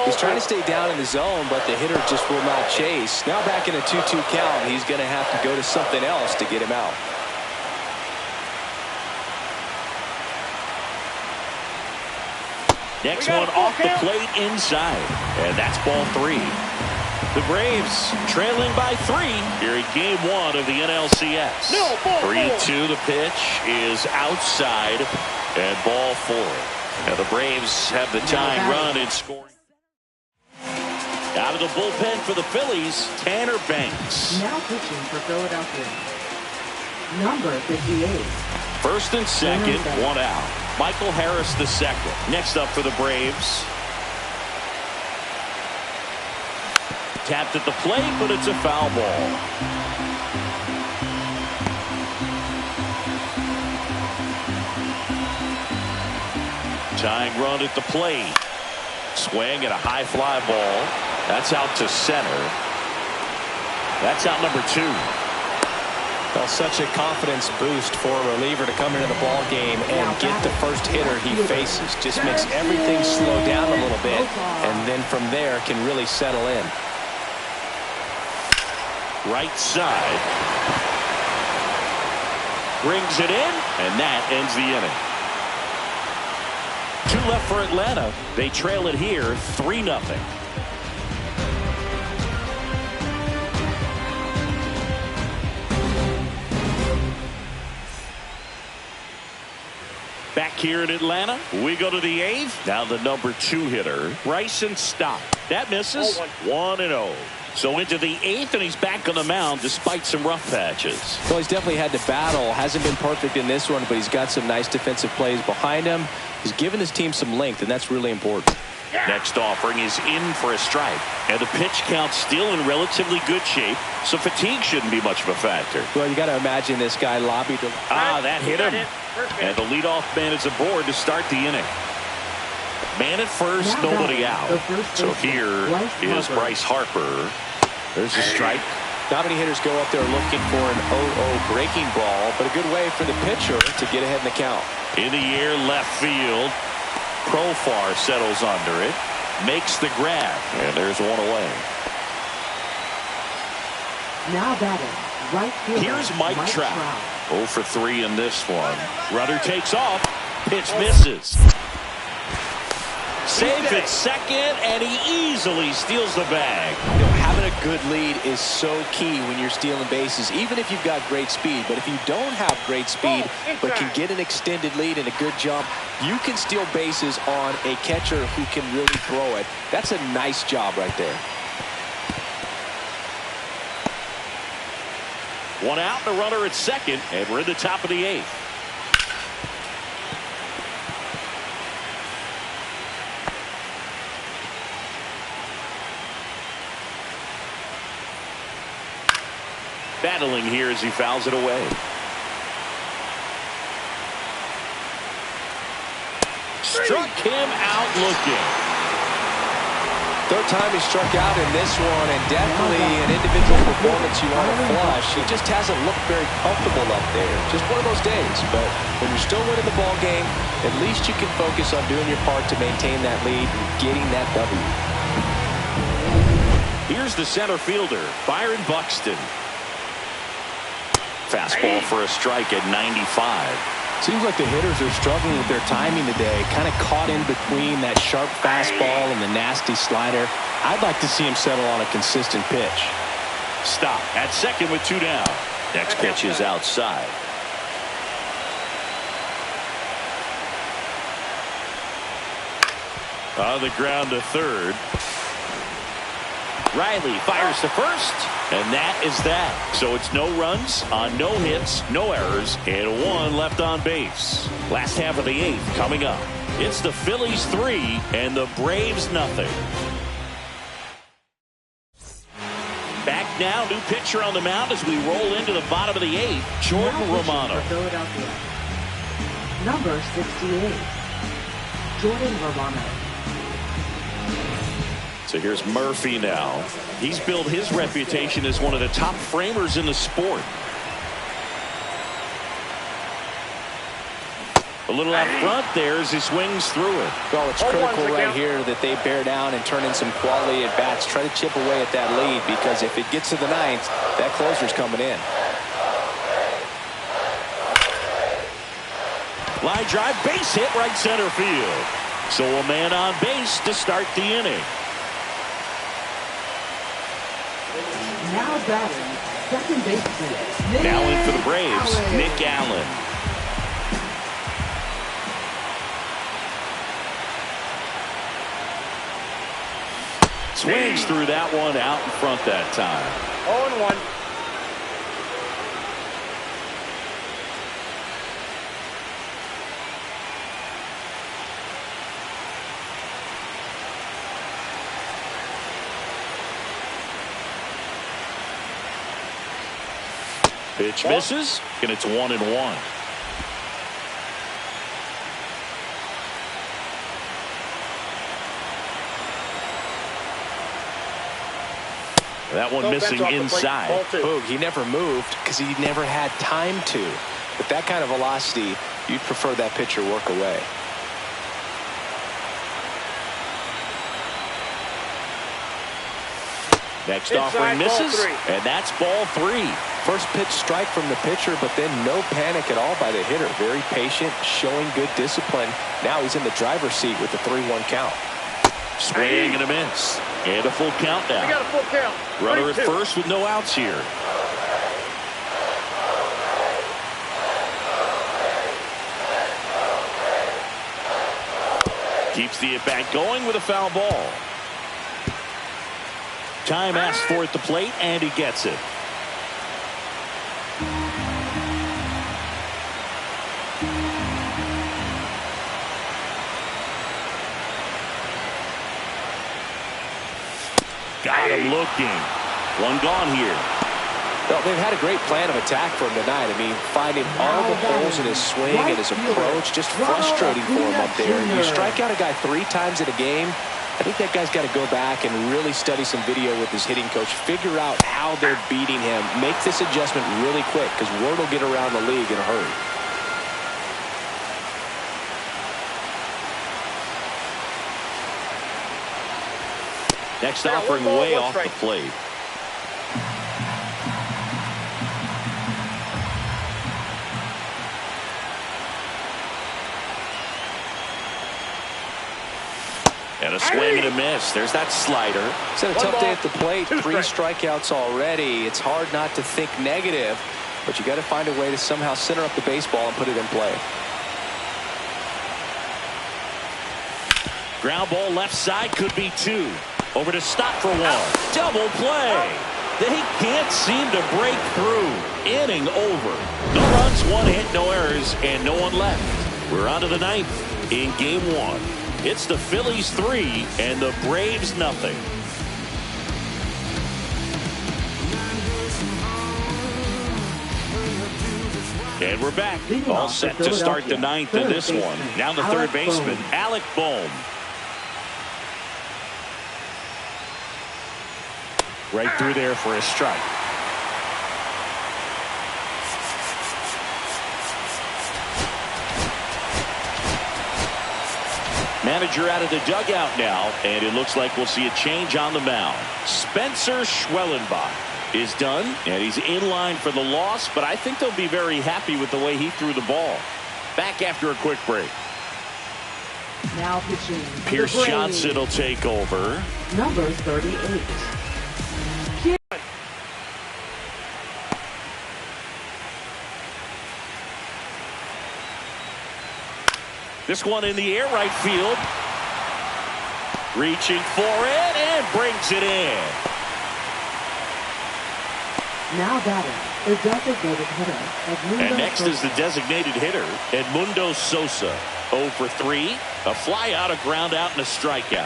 He's trying to stay down in the zone, but the hitter just will not chase. Now back in a 2-2 count, he's going to have to go to something else to get him out. Next one off the plate inside. And that's ball 3. The Braves trailing by 3 here in game 1 of the NLCS. 3-2. The pitch is outside. And ball 4. And the Braves have the tying run in scoring. Out of the bullpen for the Phillies, Tanner Banks. Now pitching for Philadelphia. Number 58. First and second, 1 out. Michael Harris the second. Next up for the Braves. Tapped at the plate, but it's a foul ball. Tying run at the plate. Swing at a high fly ball. That's out to center. That's out number 2. Well, such a confidence boost for a reliever to come into the ball game and get the first hitter he faces. Just makes everything slow down a little bit, and then from there can really settle in. Right side. Brings it in, and that ends the inning. 2 left for Atlanta. They trail it here 3-0. Back here in Atlanta, we go to the 8th. Now the number 2 hitter, Bryson Stott. That misses. 1-0. So into the 8th, and he's back on the mound despite some rough patches. Well, he's definitely had to battle. Hasn't been perfect in this one, but he's got some nice defensive plays behind him. He's given his team some length, and that's really important. Next offering is in for a strike. And the pitch count still in relatively good shape, so fatigue shouldn't be much of a factor. Well, you got to imagine this guy lobbied. That hit him. And the leadoff man is aboard to start the inning. Man at first, nobody out. So here is Bryce Harper. There's a strike. Not many hitters go up there looking for an 0-0 breaking ball, but a good way for the pitcher to get ahead in the count. In the air, left field. Profar settles under it. Makes the grab. And there's one away. Now batting, right fielder, Here's Mike Trout. 0 for 3 in this one. Runner takes off. Pitch misses. Saves at second, and he easily steals the bag. You know, having a good lead is so key when you're stealing bases, even if you've got great speed. But if you don't have great speed, but can get an extended lead and a good jump, you can steal bases on a catcher who can really throw it. That's a nice job right there. 1 out, and a runner at second, and we're in the top of the 8th. Battling here as he fouls it away. Struck him out looking. Third time he struck out in this one, and definitely an individual performance you want to flush. He just hasn't looked very comfortable up there. Just one of those days. But when you're still winning the ball game, at least you can focus on doing your part to maintain that lead and getting that W. Here's the center fielder, Byron Buxton. Fastball for a strike at 95. Seems like the hitters are struggling with their timing today. Kind of caught in between that sharp fastball and the nasty slider. I'd like to see him settle on a consistent pitch. Stop at second with 2 down. Next pitch is outside. On the ground to third. Riley fires to first, and that is that. So it's no runs on no hits, no errors, and 1 left on base. Last half of the 8th coming up. It's the Phillies 3 and the Braves nothing. Back now, new pitcher on the mound as we roll into the bottom of the 8th. Jordan Romano. Philadelphia. Number 68, Jordan Romano. So here's Murphy now. He's built his reputation as one of the top framers in the sport. A little out front there as he swings through it. Well, it's critical right here that they bear down and turn in some quality at bats. Try to chip away at that lead, because if it gets to the 9th, that closer's coming in. Line drive, base hit, right center field. So a man on base to start the inning. Now batting, second baseman. Now in for the Braves, Nick Allen. Swings through that one out in front that time. 0-1. Pitch misses, and it's 1-1. That one missing inside. Boog, he never moved because he never had time to. With that kind of velocity, you'd prefer that pitcher work away. Next offering misses, and that's ball 3. First pitch strike from the pitcher, but then no panic at all by the hitter. Very patient, showing good discipline. Now he's in the driver's seat with the 3-1 count. Swing and a miss. And a full count now. We got a full count. Runner at first with no outs here. Keeps the at-bat going with a foul ball. Time asked for at the plate, and he gets it. Got him looking. One gone here. Well, they've had a great plan of attack for him tonight. I mean, finding all the holes in his swing and his approach, just frustrating for him up there. You strike out a guy 3 times in a game, I think that guy's got to go back and really study some video with his hitting coach, figure out how they're beating him, make this adjustment really quick, because word will get around the league in a hurry. Next offering way off the plate. And a swing and a miss. There's that slider. It's had a tough day at the plate. 3 strikeouts already. It's hard not to think negative, but you got to find a way to somehow center up the baseball and put it in play. Ground ball left side, could be 2. Over to stop for 1. Double play. They can't seem to break through. Inning over. No runs, 1 hit, no errors, and no one left. We're on to the 9th in game 1. It's the Phillies 3 and the Braves nothing. And we're back. All set to start the 9th in this one. Now the third baseman, Alec Bohm. Right through there for a strike. Manager out of the dugout now, and it looks like we'll see a change on the mound. Spencer Schwellenbach is done, and he's in line for the loss, but I think they'll be very happy with the way he threw the ball. Back after a quick break. Now pitching. Pierce Johnson will take over. Number 38. This one in the air, right field. Reaching for it and brings it in. Now batting, the designated hitter, Edmundo And next Sosa. is the designated hitter, Edmundo Sosa. 0 for 3. A fly out, a ground out, and a strikeout.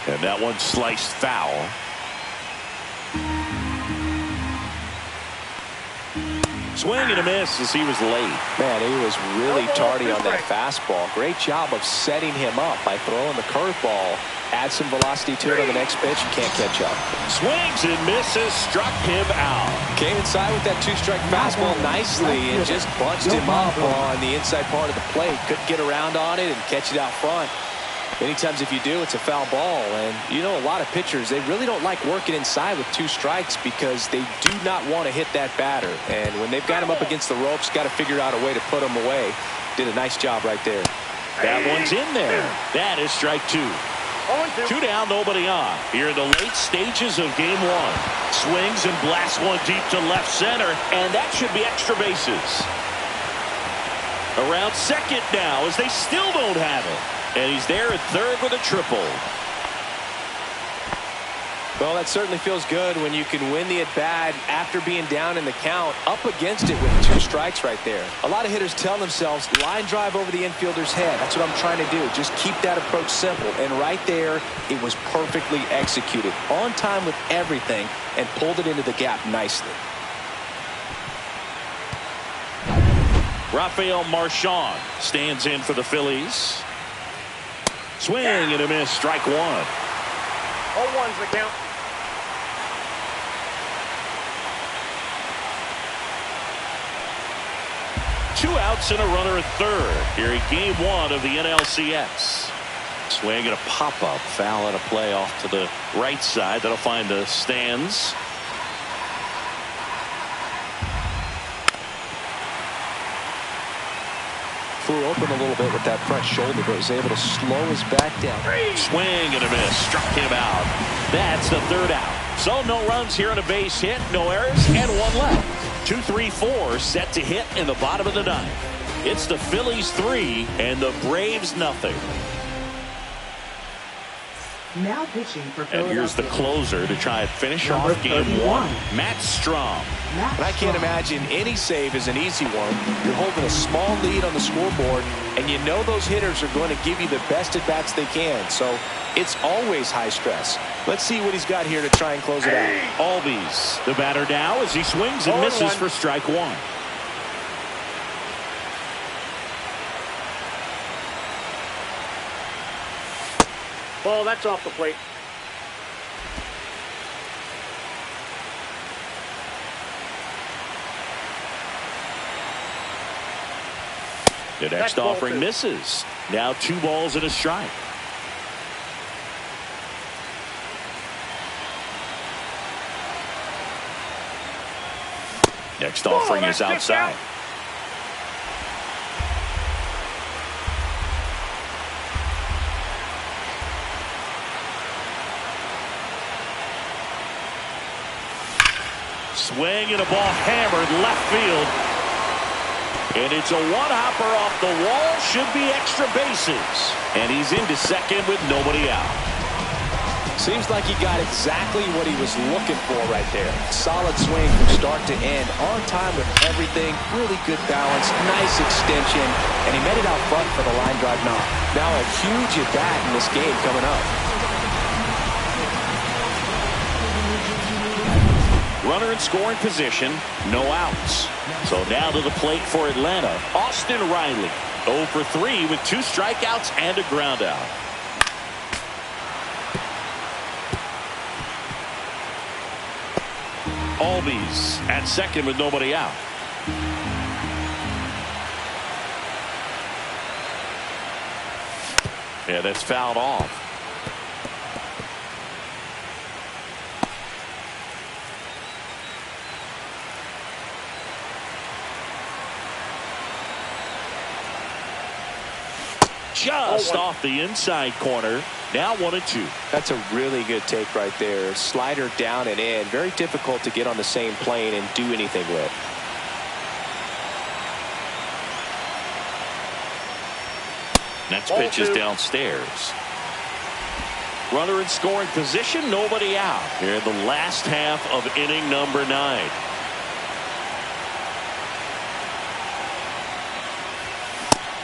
And that one sliced foul. Swing and a miss as he was late. Man, he was really tardy on that fastball. Great job of setting him up by throwing the curveball. Add some velocity to it on the next pitch. You can't catch up. Swings and misses, struck him out. Came inside with that 2-strike fastball nicely and just bunched him up on the inside part of the plate. Couldn't get around on it and catch it out front. Many times if you do, it's a foul ball. And you know, a lot of pitchers, they really don't like working inside with 2 strikes because they do not want to hit that batter. And when they've got him up against the ropes, got to figure out a way to put him away. Did a nice job right there. That one's in there. That is strike 2. 2 down, nobody on. Here in the late stages of game 1. Swings and blasts one deep to left center, and that should be extra bases. Around second now as they still don't have it. And he's there at third with a triple. Well, that certainly feels good when you can win the at-bat after being down in the count, up against it with 2 strikes right there. A lot of hitters tell themselves, line drive over the infielder's head. That's what I'm trying to do. Just keep that approach simple. And right there, it was perfectly executed. On time with everything, and pulled it into the gap nicely. Rafael Marchand stands in for the Phillies. Swing and a miss. Strike one. 0-1's the count. Two outs and a runner at third here in game one of the NLCS. Swing and a pop-up foul and a play off to the right side. That'll find the stands. Flew open a little bit with that front shoulder, but was able to slow his back down. Swing and a miss. Struck him out. That's the third out. So no runs here on a base hit, no errors, and one left. 2-3-4 set to hit in the bottom of the ninth. It's the Phillies 3 and the Braves nothing. Now pitching for And Philadelphia. here's the closer to try and finish Number off game 31. one. Matt Strom. Matt And I can't Strom. imagine any save is an easy one. You're holding a small lead on the scoreboard, and you know those hitters are going to give you the best at-bats they can. So it's always high stress. Let's see what he's got here to try and close it out. Albies, the batter now as he swings and misses for strike one. Ball, that's off the plate. The That's next ball offering two. misses. Now 2 balls and a strike. Next offering is that's just outside. out. Swing and a ball hammered left field. And it's a one-hopper off the wall. Should be extra bases. And he's into second with nobody out. Seems like he got exactly what he was looking for right there. Solid swing from start to end. On time with everything. Really good balance. Nice extension. And he made it out front for the line drive knock. Now a huge at-bat in this game coming up. Runner in scoring position. No outs. So now to the plate for Atlanta. Austin Riley. 0 for 3 with 2 strikeouts and a ground out. Albies at second with nobody out. Yeah, that's fouled off. Just off the inside corner. Now 1-2. That's a really good take right there. Slider down and in. Very difficult to get on the same plane and do anything with. Next pitch is downstairs. Runner in scoring position. Nobody out. Here in the last half of inning number 9.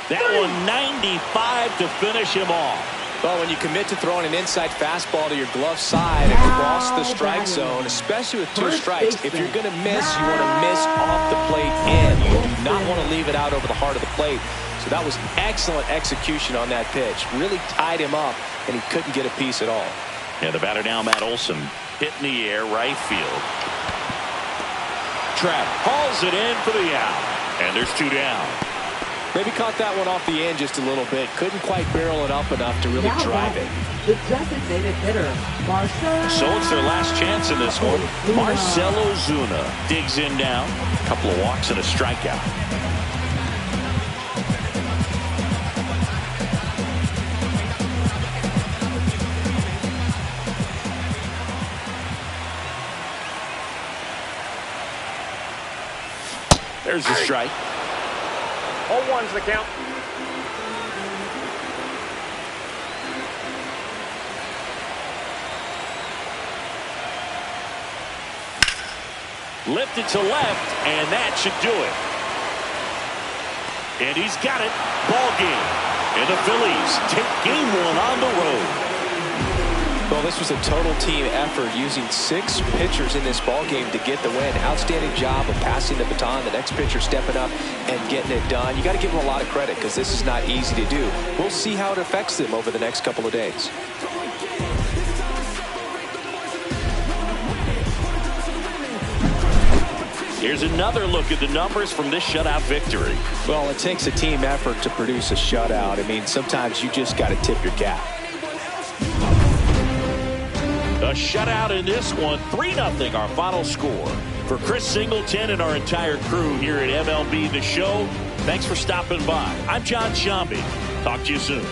That one 95 to finish him off. Well, when you commit to throwing an inside fastball to your glove side across the strike zone, especially with 2 strikes, if you're going to miss, you want to miss off the plate in. You do not want to leave it out over the heart of the plate. So that was excellent execution on that pitch. Really tied him up, and he couldn't get a piece at all. And the batter now, Matt Olson, hit in the air, right field. Trapp hauls it in for the out. And there's 2 down. Maybe caught that one off the end just a little bit. Couldn't quite barrel it up enough to really Now drive it. batting, the designated hitter, Marcelo. So it's their last chance in this one. Marcelo Zuna digs in now. A couple of walks and a strikeout. There's the strike. 0-1's the count. Lifted to left, and that should do it. And he's got it. Ball game. And the Phillies take game 1 on the road. Well, this was a total team effort, using 6 pitchers in this ball game to get the win. Outstanding job of passing the baton, the next pitcher stepping up and getting it done. You got to give them a lot of credit because this is not easy to do. We'll see how it affects them over the next couple of days. Here's another look at the numbers from this shutout victory. Well, it takes a team effort to produce a shutout. I mean, sometimes you just got to tip your cap. A shutout in this one, 3-0 our final score. For Chris Singleton and our entire crew here at MLB The Show, thanks for stopping by. I'm John Shambi. Talk to you soon.